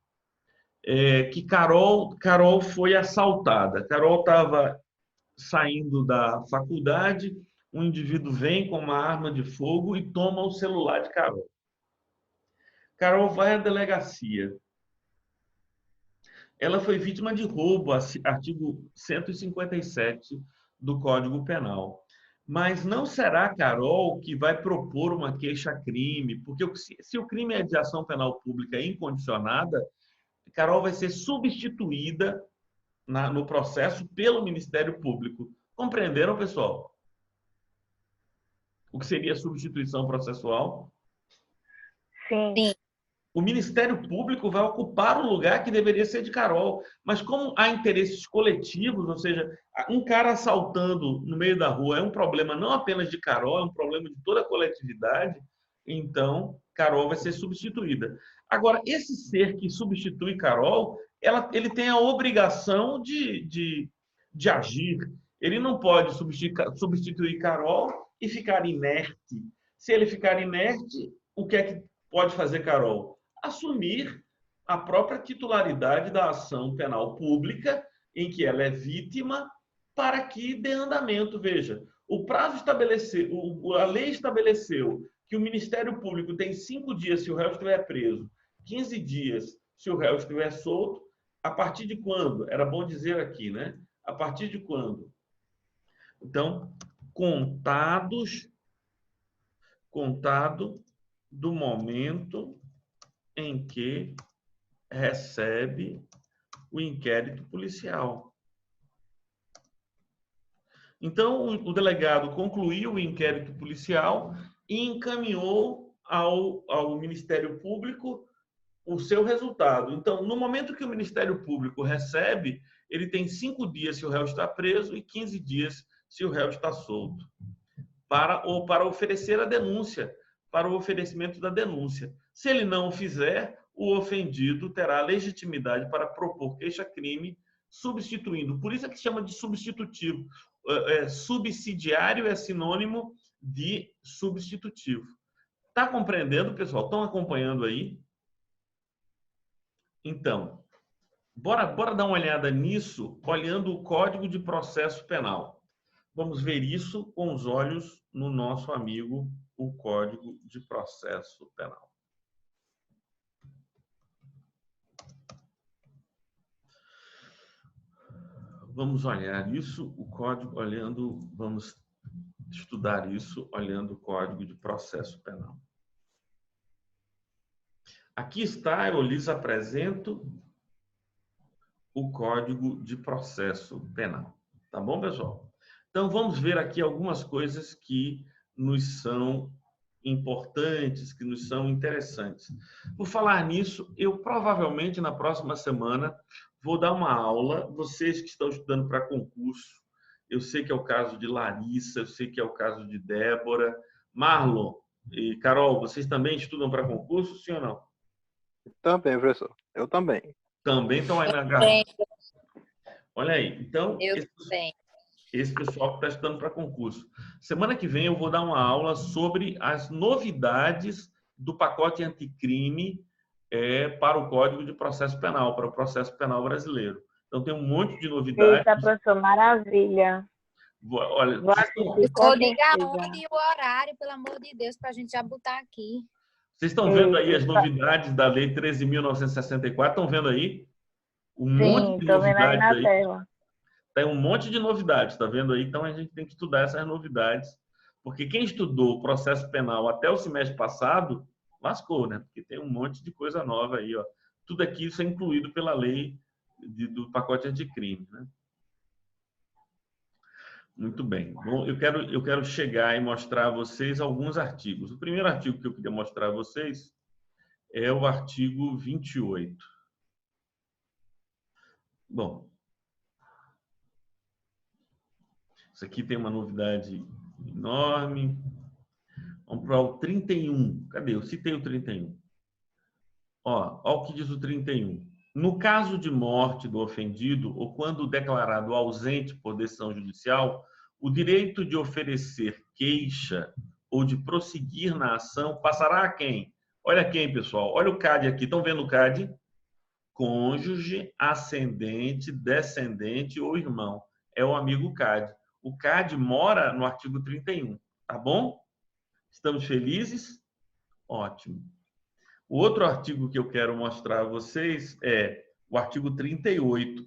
que Carol foi assaltada. Carol estava saindo da faculdade, um indivíduo vem com uma arma de fogo e toma o celular de Carol. Carol vai à delegacia. Ela foi vítima de roubo, artigo 157 do Código Penal. Mas não será Carol que vai propor uma queixa-crime, porque se o crime é de ação penal pública incondicionada, Carol vai ser substituída no processo pelo Ministério Público. Compreenderam, pessoal? O que seria substituição processual? Sim. Sim. O Ministério Público vai ocupar o lugar que deveria ser de Carol. Mas como há interesses coletivos, ou seja, um cara assaltando no meio da rua é um problema não apenas de Carol, é um problema de toda a coletividade, então Carol vai ser substituída. Agora, esse ser que substitui Carol, ele tem a obrigação de agir. Ele não pode substituir Carol e ficar inerte. Se ele ficar inerte, o que é que pode fazer Carol? Assumir a própria titularidade da ação penal pública em que ela é vítima para que dê andamento. Veja, o prazo estabeleceu, a lei estabeleceu que o Ministério Público tem 5 dias se o réu estiver preso, 15 dias se o réu estiver solto. A partir de quando? Era bom dizer aqui, né? A partir de quando? Então, contado do momento em que recebe o inquérito policial. Então, o delegado concluiu o inquérito policial e encaminhou ao Ministério Público o seu resultado. Então, no momento que o Ministério Público recebe, ele tem 5 dias se o réu está preso e 15 dias se o réu está solto, para oferecer a denúncia, para o oferecimento da denúncia. Se ele não o fizer, o ofendido terá legitimidade para propor queixa-crime substituindo. Por isso é que chama de substitutivo. Subsidiário é sinônimo de substitutivo. Está compreendendo, pessoal? Estão acompanhando aí? Então, bora dar uma olhada nisso, olhando o Código de Processo Penal. Vamos ver isso com os olhos no nosso amigo, o Código de Processo Penal. Vamos olhar isso, o código, vamos estudar isso olhando o Código de Processo Penal. Aqui está, eu lhes apresento o Código de Processo Penal. Tá bom, pessoal? Então, vamos ver aqui algumas coisas que nos são importantes, que nos são interessantes. Por falar nisso, eu provavelmente na próxima semana vou dar uma aula, vocês que estão estudando para concurso, eu sei que é o caso de Larissa, eu sei que é o caso de Débora, Marlon e Carol, vocês também estudam para concurso, sim ou não? Também, professor. Eu também. Também estão aí na garra. Olha aí, então, esse pessoal que está estudando para concurso. Semana que vem eu vou dar uma aula sobre as novidades do pacote anticrime para o Código de Processo Penal, para o processo penal brasileiro. Então, tem um monte de novidades. Eita, professor, maravilha. Olha, Vou ligar onde e o horário, pelo amor de Deus, para a gente já botar aqui. Vocês estão vendo aí as novidades da Lei 13.964? Estão vendo aí? Um monte de tô vendo aí novidades na tela. Tem um monte de novidades, está vendo aí? Então, a gente tem que estudar essas novidades, porque quem estudou o processo penal até o semestre passado, lascou, né? Porque tem um monte de coisa nova aí, ó. Tudo aqui isso é incluído pela lei do pacote anticrime, né? Muito bem. Bom, eu quero chegar e mostrar a vocês alguns artigos. O primeiro artigo que eu queria mostrar a vocês é o artigo 28. Bom, isso aqui tem uma novidade enorme. Vamos para o 31. Cadê? Eu citei o 31. Ó o que diz o 31. No caso de morte do ofendido ou quando declarado ausente por decisão judicial, o direito de oferecer queixa ou de prosseguir na ação passará a quem? Olha quem, pessoal. Olha o CAD aqui. Estão vendo o CAD? Cônjuge, ascendente, descendente ou irmão. É o amigo CAD. O CAD mora no artigo 31. Tá bom? Estamos felizes? Ótimo. O outro artigo que eu quero mostrar a vocês é o artigo 38.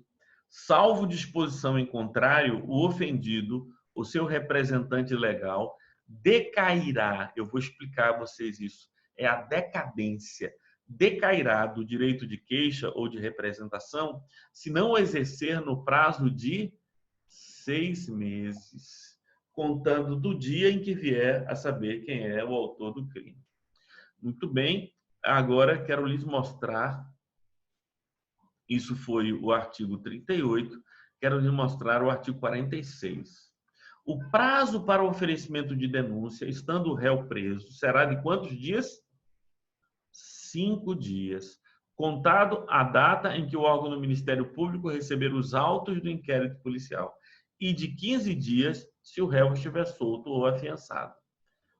Salvo disposição em contrário, o ofendido, o seu representante legal, decairá, eu vou explicar a vocês isso, é a decadência, decairá do direito de queixa ou de representação se não o exercer no prazo de 6 meses, contando do dia em que vier a saber quem é o autor do crime. Muito bem. agora quero lhes mostrar, isso foi o artigo 38, quero lhes mostrar o artigo 46. O prazo para o oferecimento de denúncia, estando o réu preso, será de quantos dias? 5 dias. Contado a data em que o órgão do Ministério Público receber os autos do inquérito policial. E de 15 dias, se o réu estiver solto ou afiançado.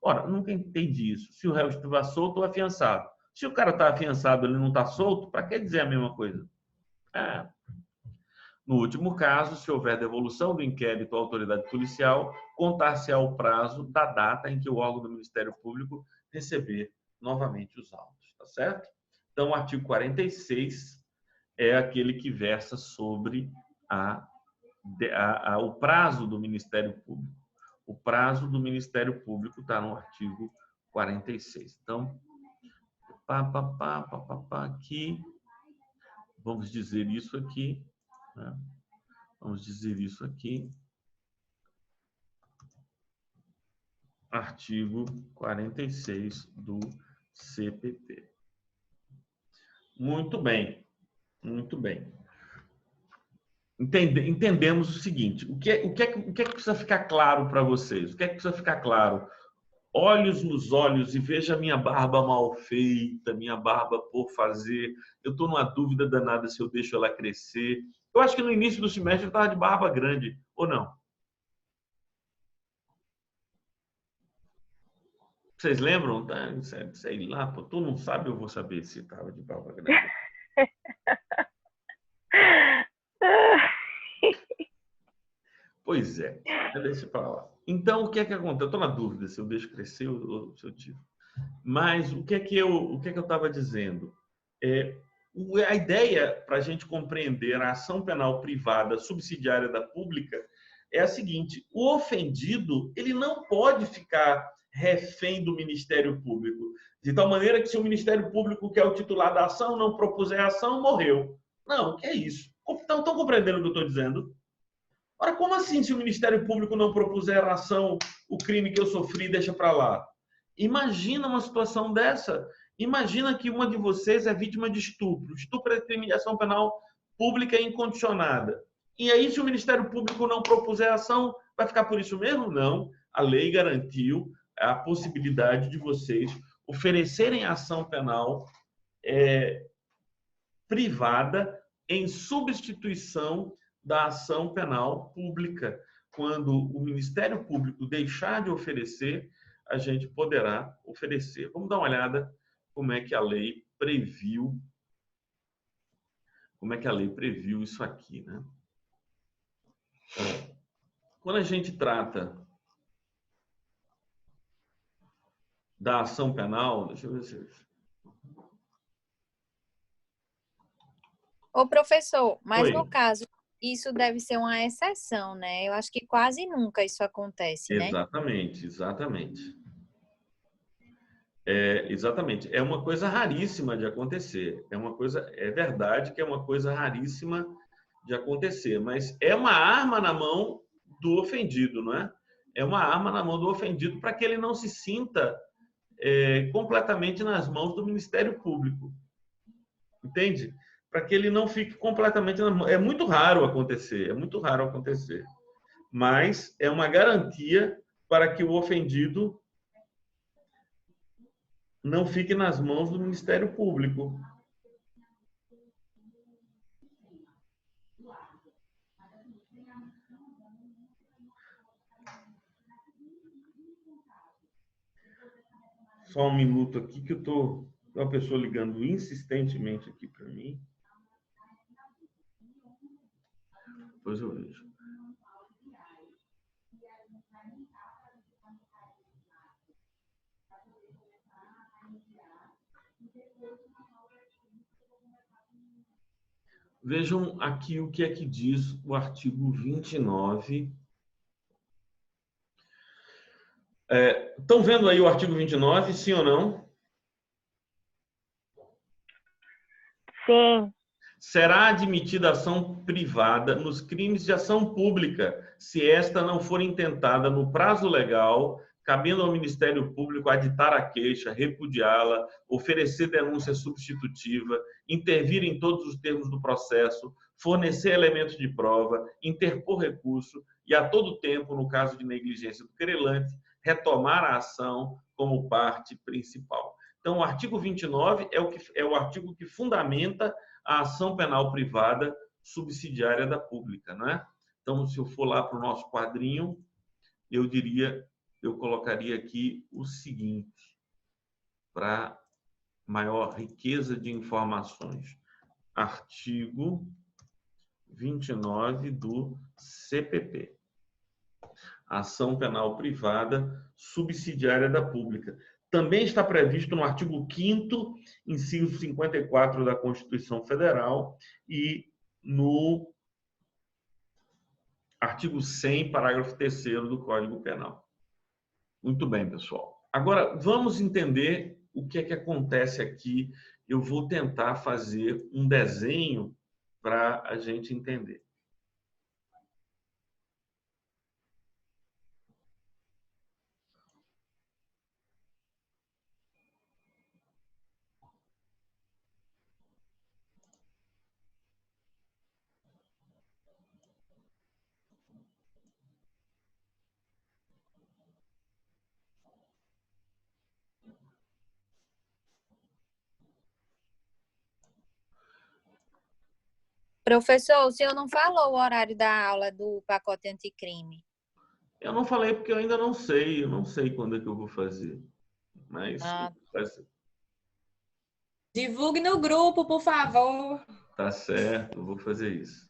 Ora, nunca entendi isso. Se o réu estiver solto ou afiançado. Se o cara está afiançado e ele não está solto, para que dizer a mesma coisa? No último caso, se houver devolução do inquérito à autoridade policial, contar-se-á o prazo da data em que o órgão do Ministério Público receber novamente os autos. Tá certo? Então, o artigo 46 é aquele que versa sobre o prazo do Ministério Público. O prazo do Ministério Público está no artigo 46. Então, aqui, vamos dizer isso aqui, né? Vamos dizer isso aqui. Artigo 46 do CPP. Muito bem, muito bem. Entendemos o seguinte, o que é que precisa ficar claro para vocês? O que é que precisa ficar claro? Olhos nos olhos e veja minha barba mal feita, minha barba por fazer. Eu estou numa dúvida danada se eu deixo ela crescer. Eu acho que no início do semestre eu estava de barba grande, ou não? Vocês lembram? Sei lá, pô, tu não sabe, eu vou saber se estava de barba grande. Pois é, deixa para lá. Então, o que é que acontece? Eu estou na dúvida se eu deixo crescer ou se eu tiro. Mas o que é que eu estava dizendo? A ideia para a gente compreender a ação penal privada subsidiária da pública é a seguinte: o ofendido ele não pode ficar refém do Ministério Público, de tal maneira que se o Ministério Público, que é o titular da ação, não propuser a ação, morreu. Não, que é isso? Estão compreendendo o que eu estou dizendo? Ora, como assim se o Ministério Público não propuser a ação, o crime que eu sofri deixa para lá? Imagina uma situação dessa. Imagina que uma de vocês é vítima de estupro. Estupro é crime de ação penal pública e incondicionada. E aí, se o Ministério Público não propuser a ação, vai ficar por isso mesmo? Não. A lei garantiu a possibilidade de vocês oferecerem ação penal privada em substituição da ação penal pública. Quando o Ministério Público deixar de oferecer, a gente poderá oferecer. Vamos dar uma olhada como é que a lei previu, isso aqui, né? Quando a gente trata da ação penal, deixa eu ver se... Ô, professor, mas Oi. no caso, isso deve ser uma exceção, né? Eu acho que quase nunca isso acontece, né? Exatamente. Exatamente. É uma coisa raríssima de acontecer. É verdade que é uma coisa raríssima de acontecer, mas é uma arma na mão do ofendido, não é? É uma arma na mão do ofendido para que ele não se sinta completamente nas mãos do Ministério Público. Entende? Para que ele não fique completamente nas mãos. É muito raro acontecer, mas é uma garantia para que o ofendido não fique nas mãos do Ministério Público. Só um minuto aqui que eu estou... Uma pessoa ligando insistentemente aqui para mim. Depois eu vejo. Vejam aqui o que é que diz o artigo 29. Estão vendo aí o artigo 29, sim ou não? Sim. Será admitida ação privada nos crimes de ação pública, se esta não for intentada no prazo legal, cabendo ao Ministério Público aditar a queixa, repudiá-la, oferecer denúncia substitutiva, intervir em todos os termos do processo, fornecer elementos de prova, interpor recurso e, a todo tempo, no caso de negligência do querelante, retomar a ação como parte principal. Então, o artigo 29 é o artigo que fundamenta a ação penal privada subsidiária da pública, não é? Então, se eu for lá para o nosso quadrinho, eu colocaria aqui o seguinte, para maior riqueza de informações. Artigo 29 do CPP. Ação penal privada subsidiária da pública. Também está previsto no artigo 5º, inciso 54 da Constituição Federal e no artigo 100, parágrafo 3º do Código Penal. Muito bem, pessoal. Agora, vamos entender o que é que acontece aqui. Eu vou tentar fazer um desenho para a gente entender. Professor, o senhor não falou o horário da aula do pacote anticrime? Eu não falei porque eu ainda não sei. Eu não sei quando é que eu vou fazer. Mas Divulgue no grupo, por favor. tá certo, eu vou fazer isso.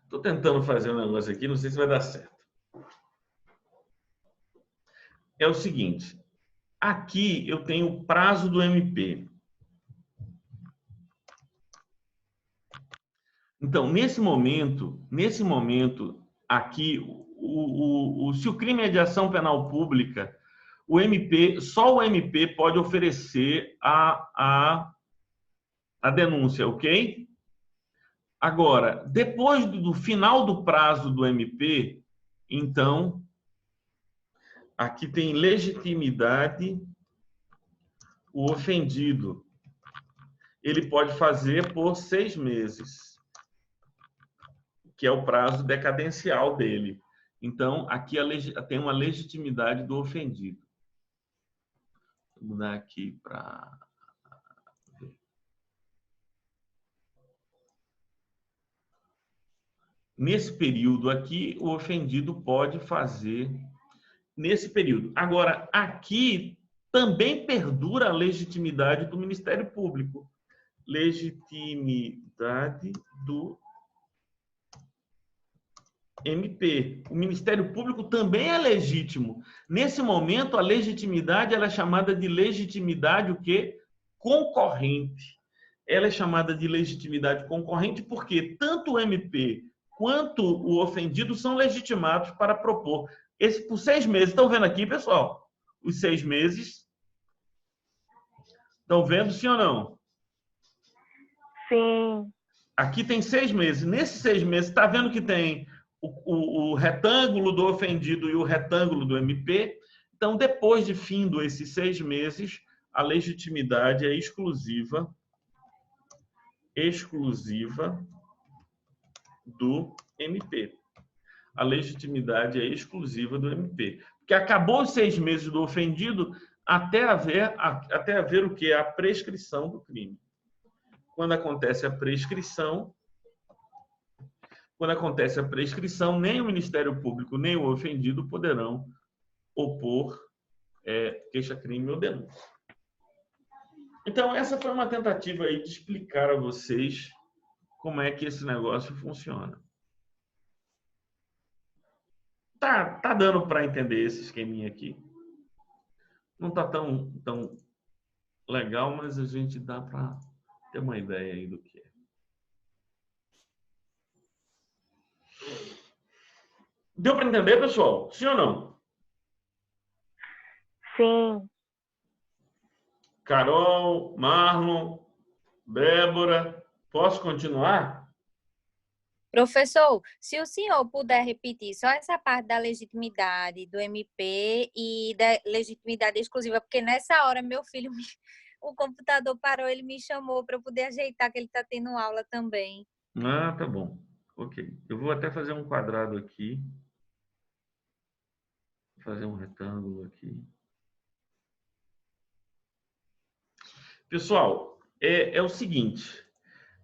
Estou tentando fazer um negócio aqui, não sei se vai dar certo. É o seguinte, aqui eu tenho o prazo do MP. Então, nesse momento aqui, se o crime é de ação penal pública, só o MP pode oferecer a denúncia, ok? Agora, depois do final do prazo do MP, então, aqui tem legitimidade, o ofendido. Ele pode fazer por 6 meses, que é o prazo decadencial dele. Então, aqui tem uma legitimidade do ofendido. Vou mudar aqui para... Nesse período aqui, o ofendido pode fazer nesse período. Agora, aqui também perdura a legitimidade do Ministério Público. Legitimidade do MP. O Ministério Público também é legítimo. Nesse momento, a legitimidade ela é chamada de legitimidade o quê? Concorrente. Ela é chamada de legitimidade concorrente porque tanto o MP quanto o ofendido são legitimados para propor. Esse por 6 meses. Estão vendo aqui, pessoal? Os 6 meses. Estão vendo, sim ou não? Sim. Aqui tem 6 meses. Nesses 6 meses, está vendo que tem o retângulo do ofendido e o retângulo do MP? Então, depois de findo esses 6 meses, a legitimidade é exclusiva do MP. A legitimidade é exclusiva do MP. Porque acabou os 6 meses do ofendido até haver o que? A prescrição do crime. Quando acontece a prescrição, nem o Ministério Público, nem o ofendido poderão opor queixa-crime ou denúncia. Então, essa foi uma tentativa aí de explicar a vocês como é que esse negócio funciona. Tá dando para entender esse esqueminha aqui? Não está tão legal, mas a gente dá para ter uma ideia aí do que é. Deu para entender, pessoal? Sim ou não? Sim. Carol, Marlon, Débora, Posso continuar? Professor, se o senhor puder repetir só essa parte da legitimidade do MP e da legitimidade exclusiva, porque nessa hora meu filho, o computador parou, ele me chamou para eu poder ajeitar, que ele está tendo aula também. Ah, tá bom. Ok. Eu vou até fazer um quadrado aqui. Vou fazer um retângulo aqui. Pessoal, é o seguinte.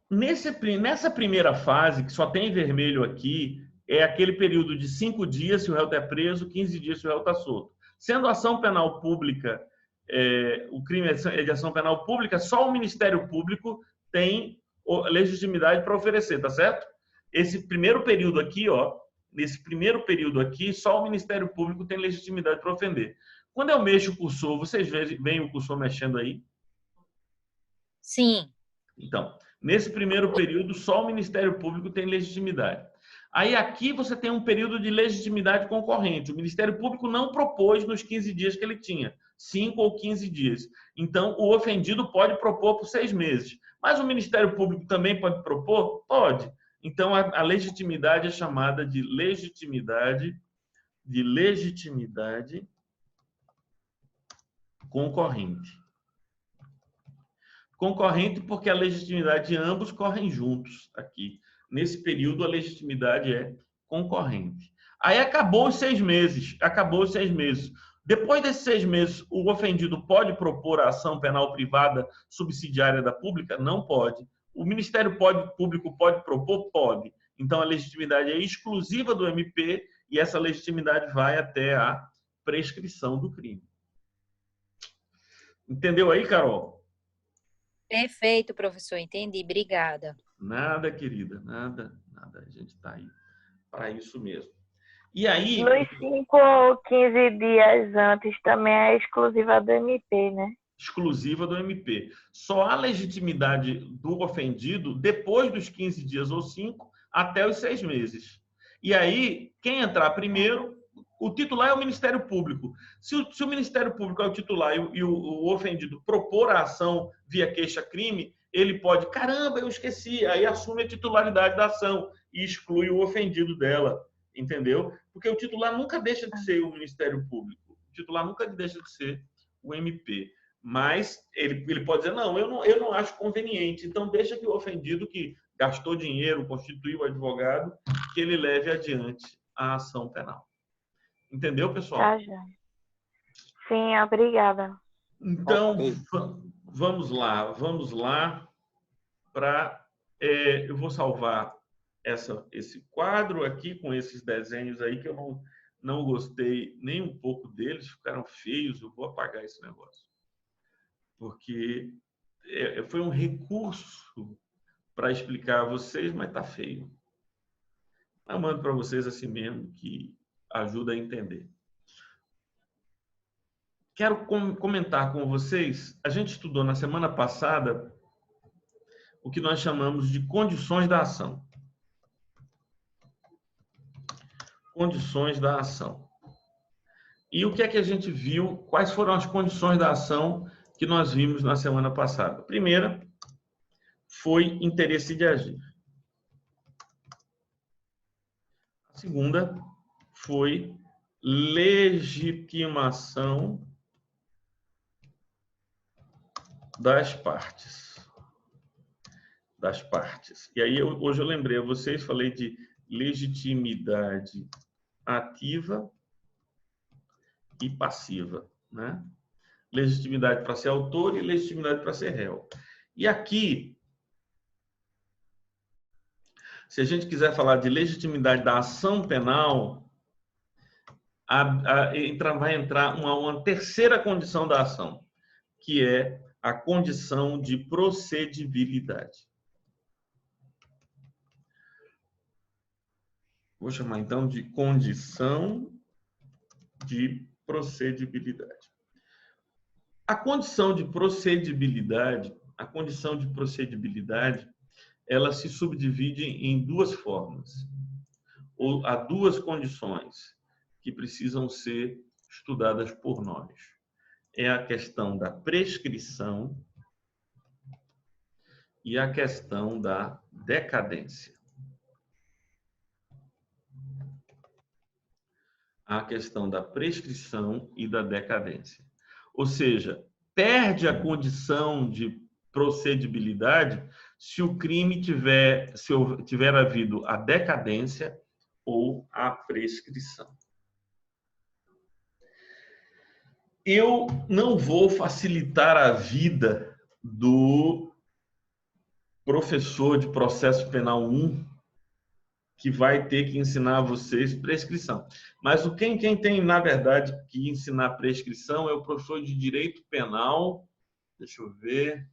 Nessa primeira fase, que só tem vermelho aqui, é aquele período de 5 dias se o réu está preso, 15 dias se o réu está solto. Sendo ação penal pública, o crime é de ação penal pública, só o Ministério Público tem legitimidade para oferecer, tá certo? Esse primeiro período aqui, ó, nesse primeiro período aqui, só o Ministério Público tem legitimidade para ofender. Quando eu mexo o cursor, vocês veem o cursor mexendo aí? Sim. Então, nesse primeiro período, só o Ministério Público tem legitimidade. Aí aqui você tem um período de legitimidade concorrente. O Ministério Público não propôs nos 15 dias que ele tinha, 5 ou 15 dias. Então, o ofendido pode propor por 6 meses. Mas o Ministério Público também pode propor? Pode. Então, a legitimidade é chamada de legitimidade concorrente. Concorrente porque a legitimidade de ambos correm juntos aqui. Nesse período, a legitimidade é concorrente. Aí acabou os 6 meses. Depois desses 6 meses, o ofendido pode propor a ação penal privada subsidiária da pública? Não pode. O Ministério Público pode propor? Pode. Então, a legitimidade é exclusiva do MP e essa legitimidade vai até a prescrição do crime. Entendeu aí, Carol? Perfeito, professor, entendi. Obrigada. Nada, querida, nada. A gente está aí para isso mesmo. E aí... Nos 5 ou 15 dias antes também é exclusiva do MP, né? Exclusiva do MP. Só há legitimidade do ofendido depois dos 15 dias ou 5 até os 6 meses. E aí, quem entrar primeiro, o titular é o Ministério Público. Se o Ministério Público é o titular e o ofendido propor a ação via queixa-crime, ele pode, caramba, eu esqueci, aí assume a titularidade da ação e exclui o ofendido dela, entendeu? Porque o titular nunca deixa de ser o Ministério Público, o titular nunca deixa de ser o MP. Mas ele pode dizer, não, eu não acho conveniente, então deixa que o ofendido que gastou dinheiro, constituiu o advogado, que ele leve adiante a ação penal. Entendeu, pessoal? Tá, já. Sim, obrigada. Então, Ok. vamos lá para... eu vou salvar esse quadro aqui com esses desenhos aí que eu não gostei nem um pouco deles, ficaram feios, eu vou apagar esse negócio. Porque foi um recurso para explicar a vocês, mas está feio. Eu mando para vocês assim mesmo, que ajuda a entender. Quero comentar com vocês, a gente estudou na semana passada o que nós chamamos de condições da ação. Condições da ação. E o que é que a gente viu? Quais foram as condições da ação que nós vimos na semana passada? A primeira foi interesse de agir. A segunda foi legitimação das partes. E aí, hoje eu lembrei a vocês, falei de legitimidade ativa e passiva, né? Legitimidade para ser autor e legitimidade para ser réu. E aqui, se a gente quiser falar de legitimidade da ação penal, vai entrar uma terceira condição da ação, que é a condição de procedibilidade. Vou chamar então de condição de procedibilidade. A condição de procedibilidade, ela se subdivide em duas formas, ou há duas condições que precisam ser estudadas por nós. É a questão da prescrição e a questão da decadência. A questão da prescrição e da decadência. Ou seja, perde a condição de procedibilidade se o crime tiver havido a decadência ou a prescrição. Eu não vou facilitar a vida do professor de processo penal 1 que vai ter que ensinar vocês prescrição. Mas quem tem, na verdade, que ensinar prescrição é o professor de Direito Penal, deixa eu ver,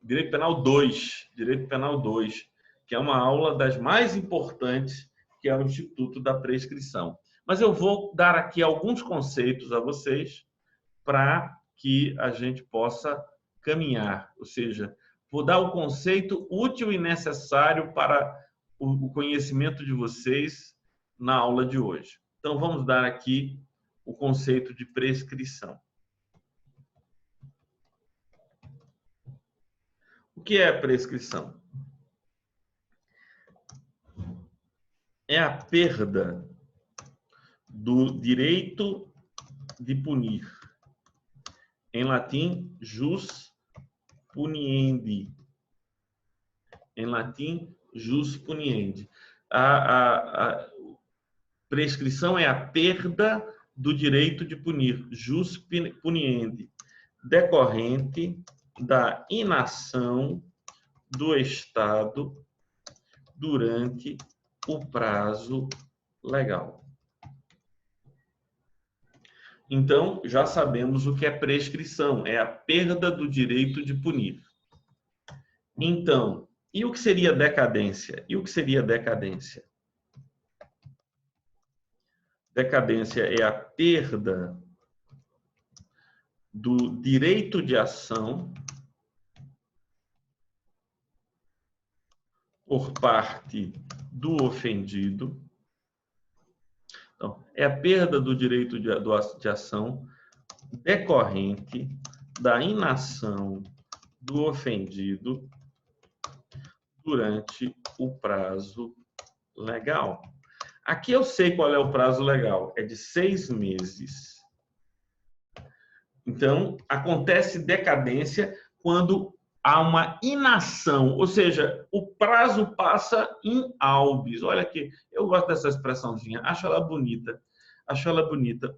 Direito Penal 2, que é uma aula das mais importantes, que é o Instituto da Prescrição. Mas eu vou dar aqui alguns conceitos a vocês para que a gente possa caminhar, ou seja, vou dar o conceito útil e necessário para o conhecimento de vocês na aula de hoje. Então, vamos dar aqui o conceito de prescrição. O que é prescrição? É a perda do direito de punir. Em latim, jus puniendi. Em latim, jus puniendi. A prescrição é a perda do direito de punir, jus puniendi, decorrente da inação do Estado durante o prazo legal. Então, já sabemos o que é prescrição, é a perda do direito de punir. Então, e o que seria decadência? Decadência é a perda do direito de ação por parte do ofendido. Então, é a perda do direito de ação decorrente da inação do ofendido durante o prazo legal. Aqui eu sei qual é o prazo legal, é de 6 meses. Então, acontece decadência quando há uma inação, ou seja, o prazo passa in albis. Olha aqui, eu gosto dessa expressãozinha, acho ela bonita.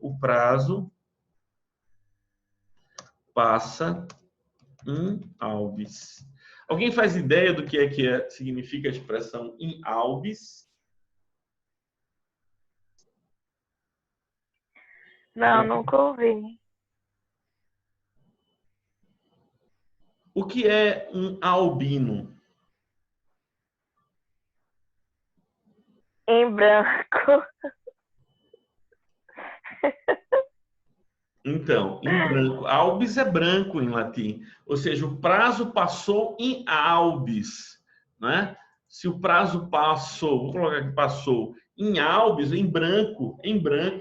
O prazo passa in albis. Alguém faz ideia do que significa a expressão in albis? Não, nunca ouvi. O que é um albino? Em branco. Então, em branco. Albis é branco em latim. Ou seja, o prazo passou em albis, né? Se o prazo passou, vou colocar aqui, passou em albis, em branco,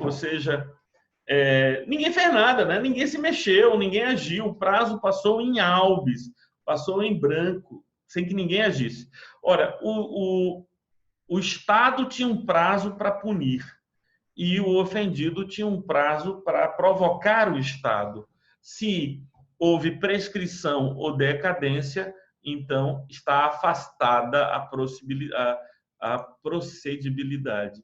ou seja, ninguém fez nada, né? Ninguém se mexeu, ninguém agiu. O prazo passou em albis, passou em branco, sem que ninguém agisse. Ora, o Estado tinha um prazo para punir e o ofendido tinha um prazo para provocar o Estado. Se houve prescrição ou decadência, então está afastada a procedibilidade.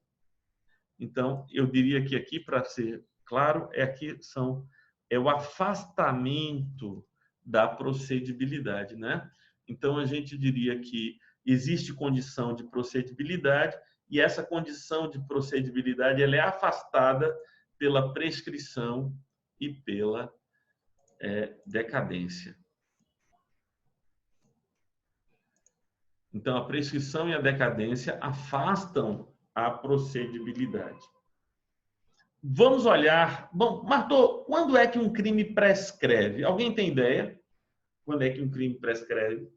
Então, eu diria que aqui, para ser claro, é o afastamento da procedibilidade, né? Então, a gente diria que existe condição de procedibilidade e essa condição de procedibilidade ela é afastada pela prescrição e pela decadência. Então, a prescrição e a decadência afastam a procedibilidade. Vamos olhar... Bom, Martô, quando é que um crime prescreve? Alguém tem ideia? Quando é que um crime prescreve?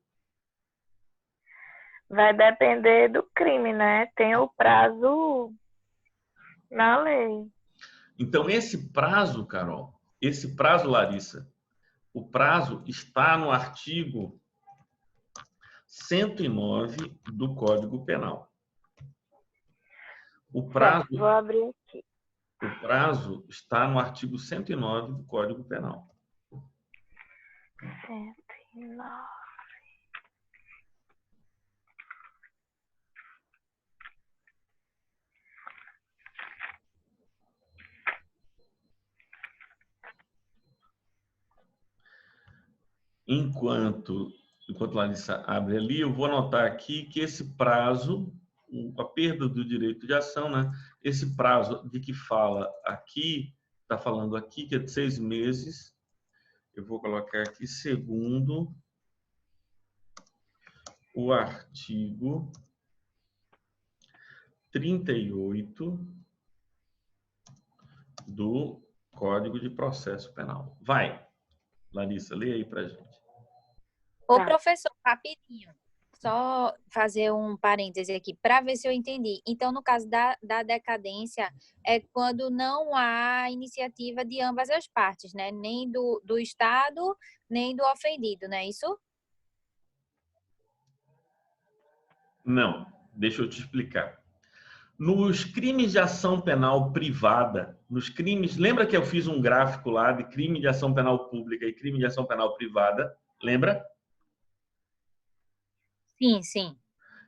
Vai depender do crime, né? Tem o prazo na lei. Então, esse prazo, Carol, Larissa, o prazo está no artigo 109 do Código Penal. O Certo, prazo, vou abrir aqui. o prazo está no artigo 109 do Código Penal. 109. Enquanto a Larissa abre ali, eu vou anotar aqui que esse prazo, a perda do direito de ação, né? Esse prazo de que fala aqui, está falando aqui que é de 6 meses, eu vou colocar aqui segundo o artigo 38 do Código de Processo Penal. Vai, Larissa, lê aí pra gente. Ô, Tá. professor, rapidinho. Só fazer um parêntese aqui, para ver se eu entendi. Então, no caso da decadência, é quando não há iniciativa de ambas as partes, né? Nem do Estado, nem do ofendido, não é isso? Não, deixa eu te explicar. Nos crimes de ação penal privada, nos crimes... Lembra que eu fiz um gráfico lá de crime de ação penal pública e crime de ação penal privada? Lembra? Sim, sim.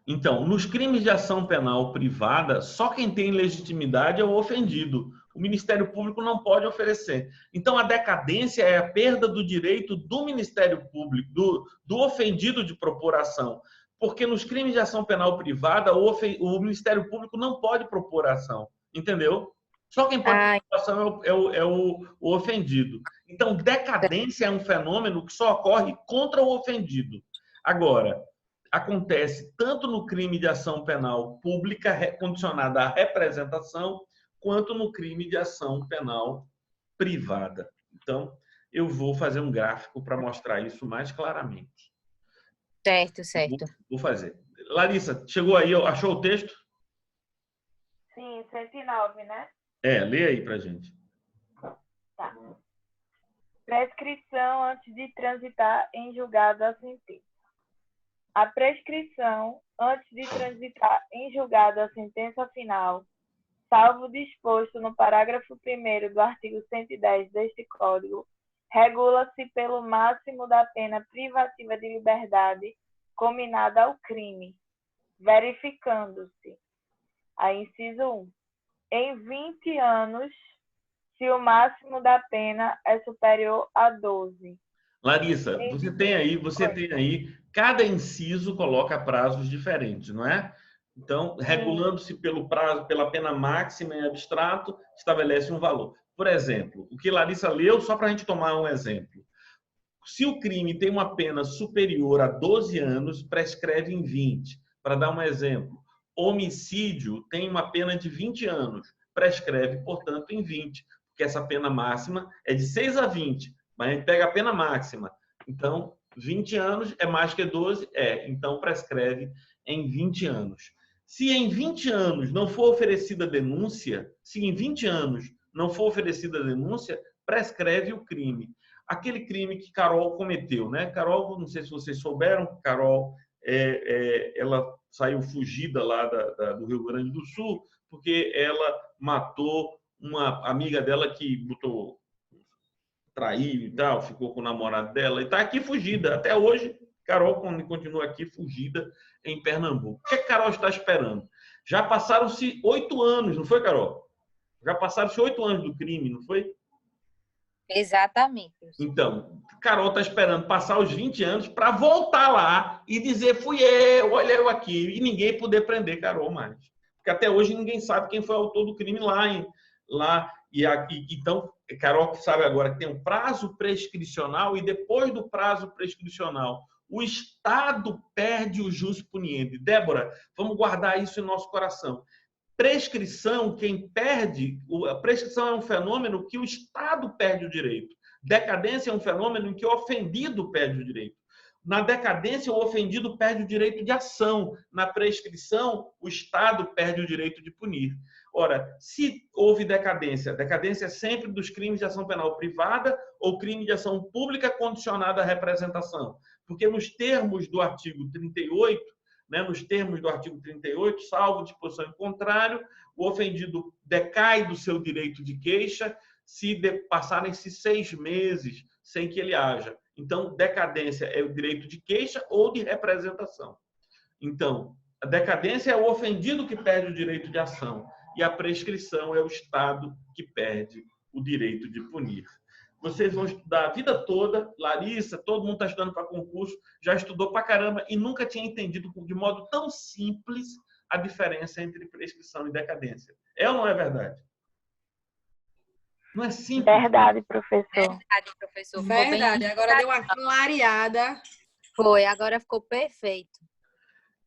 Então, nos crimes de ação penal privada, só quem tem legitimidade é o ofendido. O Ministério Público não pode oferecer. Então, a decadência é a perda do direito do Ministério Público, do ofendido de propor ação. Porque nos crimes de ação penal privada, o Ministério Público não pode propor ação. Entendeu? Só quem pode propor ação é o ofendido. Então, decadência é um fenômeno que só ocorre contra o ofendido. Agora, acontece tanto no crime de ação penal pública condicionada à representação, quanto no crime de ação penal privada. Então, eu vou fazer um gráfico para mostrar isso mais claramente. Certo, certo. Vou fazer. Larissa, chegou aí, achou o texto? Sim, 109, né? Lê aí pra gente. Tá. Prescrição antes de transitar em julgado a sentença. A prescrição antes de transitar em julgado a sentença final, salvo o disposto no parágrafo 1º do artigo 110 deste Código, regula-se pelo máximo da pena privativa de liberdade combinada ao crime, verificando-se, aí inciso 1, em 20 anos, se o máximo da pena é superior a 12. Larissa, você tem aí, cada inciso coloca prazos diferentes, não é? Então, regulando-se pelo prazo, pela pena máxima em abstrato, estabelece um valor. Por exemplo, o que Larissa leu, só para a gente tomar um exemplo. Se o crime tem uma pena superior a 12 anos, prescreve em 20. Para dar um exemplo, homicídio tem uma pena de 20 anos, prescreve, portanto, em 20, porque essa pena máxima é de 6 a 20. Mas a gente pega a pena máxima. Então, 20 anos é mais que 12? Então prescreve em 20 anos. Se em 20 anos não for oferecida denúncia, prescreve o crime. Aquele crime que Carol cometeu, né? Carol, não sei se vocês souberam, Carol, ela saiu fugida lá do Rio Grande do Sul, porque ela matou uma amiga dela que traiu e tal, ficou com o namorado dela e está aqui fugida. Até hoje, Carol continua aqui fugida em Pernambuco. O que a Carol está esperando? Já passaram-se 8 anos, não foi, Carol? Já passaram-se 8 anos do crime, não foi? Exatamente. Então, Carol está esperando passar os 20 anos para voltar lá e dizer, fui eu, olha eu aqui, e ninguém poder prender Carol mais. Porque até hoje ninguém sabe quem foi o autor do crime lá. Então, Carol sabe agora que tem um prazo prescricional e depois do prazo prescricional, o Estado perde o jus puniendi. Débora, vamos guardar isso em nosso coração. Prescrição, a prescrição é um fenômeno que o Estado perde o direito. Decadência é um fenômeno em que o ofendido perde o direito. Na decadência, o ofendido perde o direito de ação. Na prescrição, o Estado perde o direito de punir. Ora, se houve decadência é sempre dos crimes de ação penal privada ou crime de ação pública condicionada à representação. Porque nos termos do artigo 38, né, nos termos do artigo 38, salvo disposição em contrário, o ofendido decai do seu direito de queixa se passarem-se 6 meses sem que ele haja. Então, decadência é o direito de queixa ou de representação. Então, a decadência é o ofendido que perde o direito de ação e a prescrição é o Estado que perde o direito de punir. Vocês vão estudar a vida toda, Larissa, todo mundo está estudando para concurso, já estudou para caramba e nunca tinha entendido de modo tão simples a diferença entre prescrição e decadência. É ou não é verdade? Não é simples. Verdade, professor. Verdade, professor. Ficou Verdade, bem... agora deu uma clareada. Foi, agora ficou perfeito.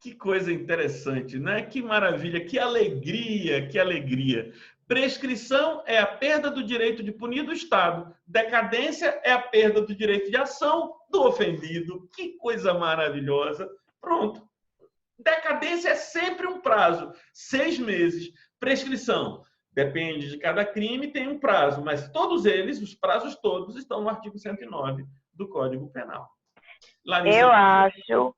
Que coisa interessante, né? Que maravilha, que alegria, que alegria. Prescrição é a perda do direito de punir do Estado. Decadência é a perda do direito de ação do ofendido. Que coisa maravilhosa. Pronto. Decadência é sempre um prazo, 6 meses. Prescrição depende de cada crime, tem um prazo, mas todos eles, os prazos todos, estão no artigo 109 do Código Penal. Larissa, Eu acho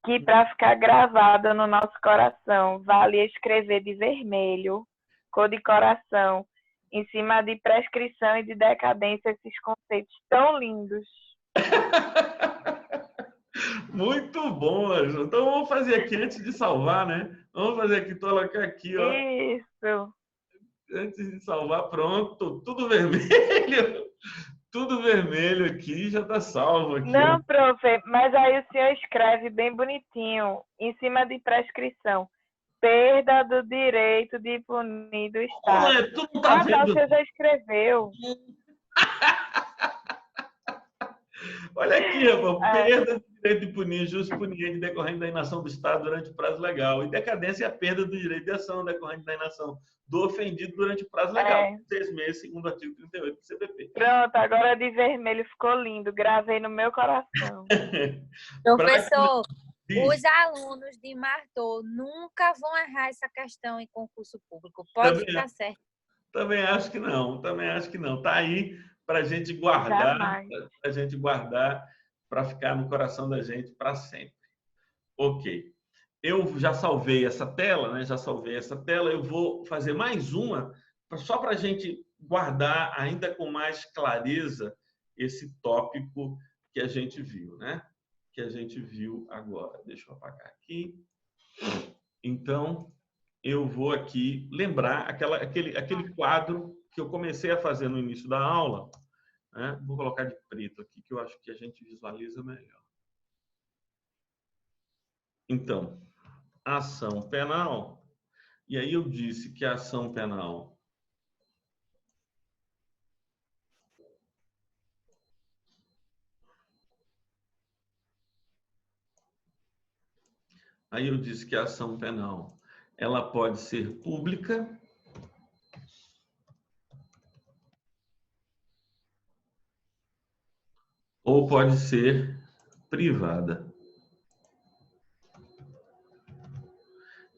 que para ficar gravado no nosso coração, vale escrever de vermelho, cor de coração, em cima de prescrição e de decadência, esses conceitos tão lindos. Muito bom, Ângela. Então vamos fazer aqui antes de salvar, né? Vamos fazer aqui, colocar aqui, ó. Isso. Antes de salvar, pronto, tudo vermelho. Tudo vermelho aqui, já está salvo aqui. Não, profe, mas aí o senhor escreve bem bonitinho, em cima de prescrição. Perda do direito de punir do Estado. Olha, tu não tá Não, vendo? o senhor já escreveu. Olha aqui, rapaz. Perda do direito de punir, justo punir decorrente da inação do Estado durante o prazo legal. E decadência é a perda do direito de ação decorrente da inação do ofendido durante o prazo legal. 6 meses, segundo o artigo 38 do CPP. Pronto, agora de vermelho ficou lindo. Gravei no meu coração. Professor, Diz. os alunos de Martô nunca vão errar essa questão em concurso público. Pode ficar certo. Também acho que não. Também acho que não. Está aí para a gente guardar, para ficar no coração da gente para sempre. Ok. Eu já salvei essa tela, né? Já salvei essa tela. Eu vou fazer mais uma, só para a gente guardar ainda com mais clareza esse tópico que a gente viu, né? Que a gente viu agora. Deixa eu apagar aqui. Então, eu vou aqui lembrar aquele quadro que eu comecei a fazer no início da aula, né? Vou colocar de preto aqui, que eu acho que a gente visualiza melhor. Então, ação penal. E aí eu disse que a ação penal ela pode ser pública ou pode ser privada.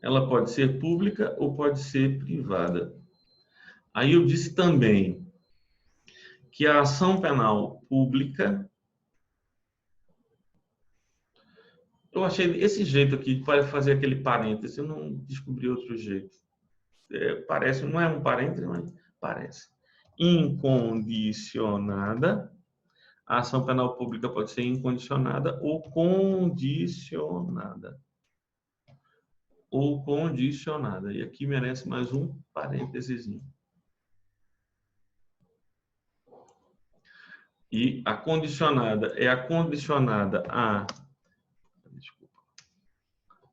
Ela pode ser pública ou pode ser privada. Aí eu disse também que a ação penal pública, eu achei esse jeito aqui para fazer aquele parêntese, eu não descobri outro jeito. Parece, não é um parêntese, mas parece. Incondicionada. A ação penal pública pode ser incondicionada ou condicionada. Ou condicionada. E aqui merece mais um parênteses. E a condicionada é a condicionada a...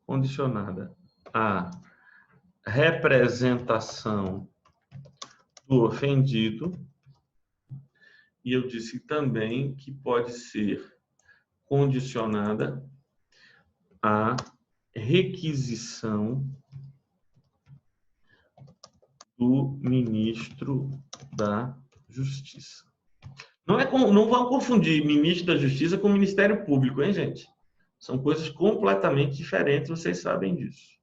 Condicionada à representação do ofendido. E eu disse também que pode ser condicionada à requisição do ministro da Justiça. Não vão confundir ministro da Justiça com Ministério Público, hein, gente? São coisas completamente diferentes, vocês sabem disso.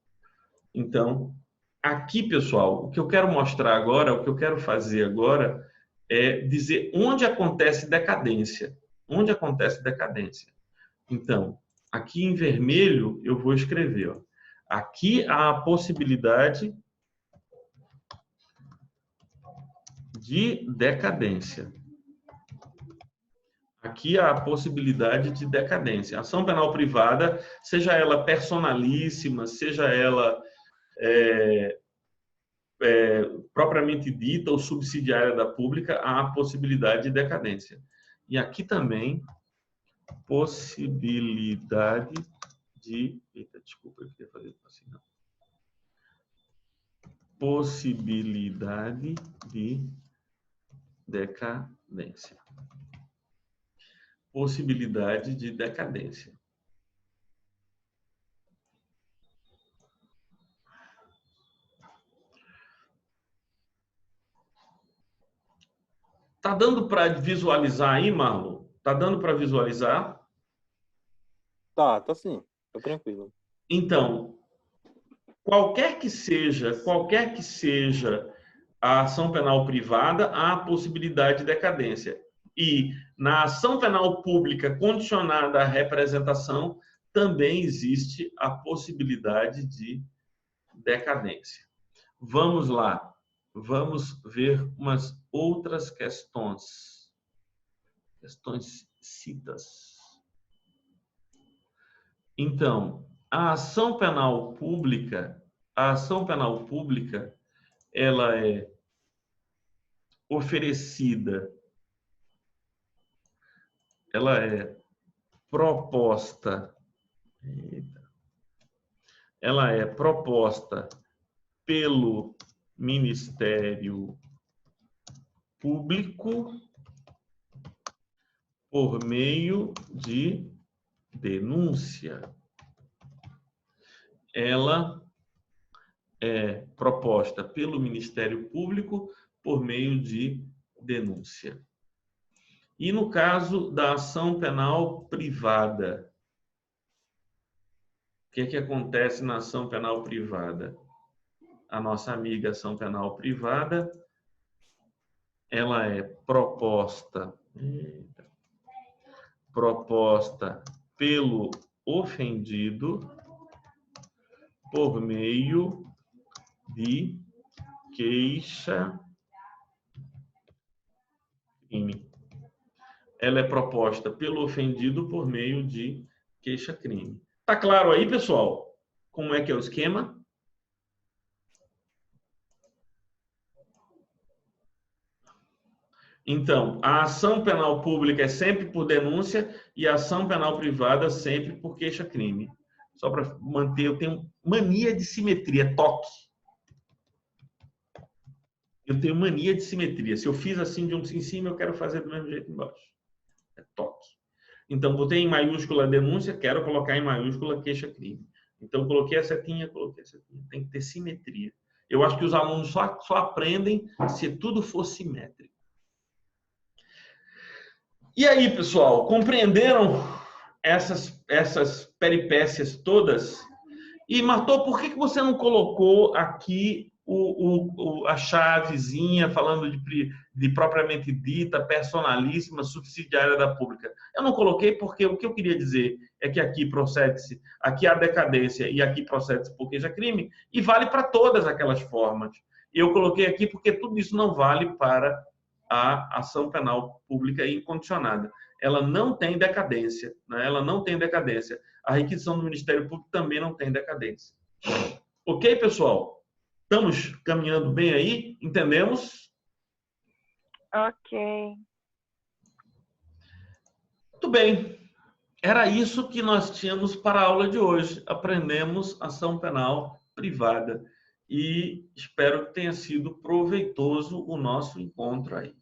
Então, aqui, pessoal, o que eu quero mostrar agora, o que eu quero fazer agora é dizer onde acontece decadência. Onde acontece decadência? Então, aqui em vermelho eu vou escrever, ó. Aqui há a possibilidade de decadência. Aqui há a possibilidade de decadência. A ação penal privada, seja ela personalíssima, seja ela propriamente dita ou subsidiária da pública, há a possibilidade de decadência. E aqui também, possibilidade de... Eita, desculpa, eu queria fazer assim, não. Possibilidade de decadência. Possibilidade de decadência. Tá dando para visualizar aí, Marlon? Tá dando para visualizar? Tá sim. Tô tranquilo. Então, qualquer que seja a ação penal privada, há a possibilidade de decadência. E na ação penal pública condicionada à representação, também existe a possibilidade de decadência. Vamos lá. Vamos ver umas outras questões. Questões citas. Então, a ação penal pública, ela é oferecida, ela é proposta, ela é proposta pelo Ministério Público por meio de denúncia. Ela é proposta pelo Ministério Público por meio de denúncia. E no caso da ação penal privada, o que é que acontece na ação penal privada? A nossa amiga ação penal privada, ela é proposta pelo ofendido por meio de queixa-crime. Ela é proposta pelo ofendido por meio de queixa-crime. Tá claro aí, pessoal? Como é que é o esquema? Então, a ação penal pública é sempre por denúncia e a ação penal privada sempre por queixa-crime. Só para manter, eu tenho mania de simetria, toque. Eu tenho mania de simetria. Se eu fiz assim de um em cima, eu quero fazer do mesmo jeito embaixo. É toque. Então, botei em maiúscula denúncia, quero colocar em maiúscula queixa-crime. Então, coloquei a setinha, coloquei a setinha. Tem que ter simetria. Eu acho que os alunos só aprendem se tudo for simétrico. E aí, pessoal, compreenderam essas peripécias todas? E, Martô, por que você não colocou aqui a chavezinha falando de propriamente dita, personalíssima, subsidiária da pública? Eu não coloquei porque o que eu queria dizer é que aqui procede-se, aqui há decadência e aqui procede-se por queixa-crime, e vale para todas aquelas formas. Eu coloquei aqui porque tudo isso não vale para a ação penal pública incondicionada. Ela não tem decadência, né? Ela não tem decadência. A requisição do Ministério Público também não tem decadência. Ok, pessoal? Estamos caminhando bem aí? Entendemos? Ok. Muito bem. Era isso que nós tínhamos para a aula de hoje. Aprendemos ação penal privada. E espero que tenha sido proveitoso o nosso encontro aí.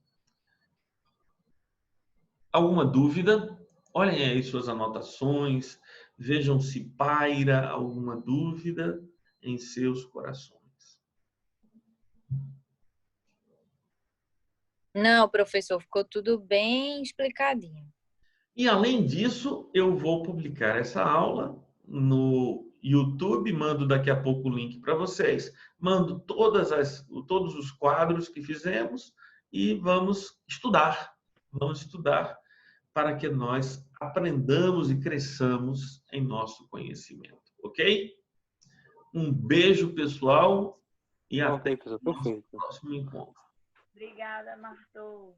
Alguma dúvida? Olhem aí suas anotações, vejam se paira alguma dúvida em seus corações. Não, professor, ficou tudo bem explicadinho. E, além disso, eu vou publicar essa aula no YouTube, mando daqui a pouco o link para vocês, mando todos os quadros que fizemos e vamos estudar. Vamos estudar para que nós aprendamos e cresçamos em nosso conhecimento, ok? Um beijo, pessoal, e até Ok, professor, o nosso perfeito. próximo encontro. Obrigada, Martou.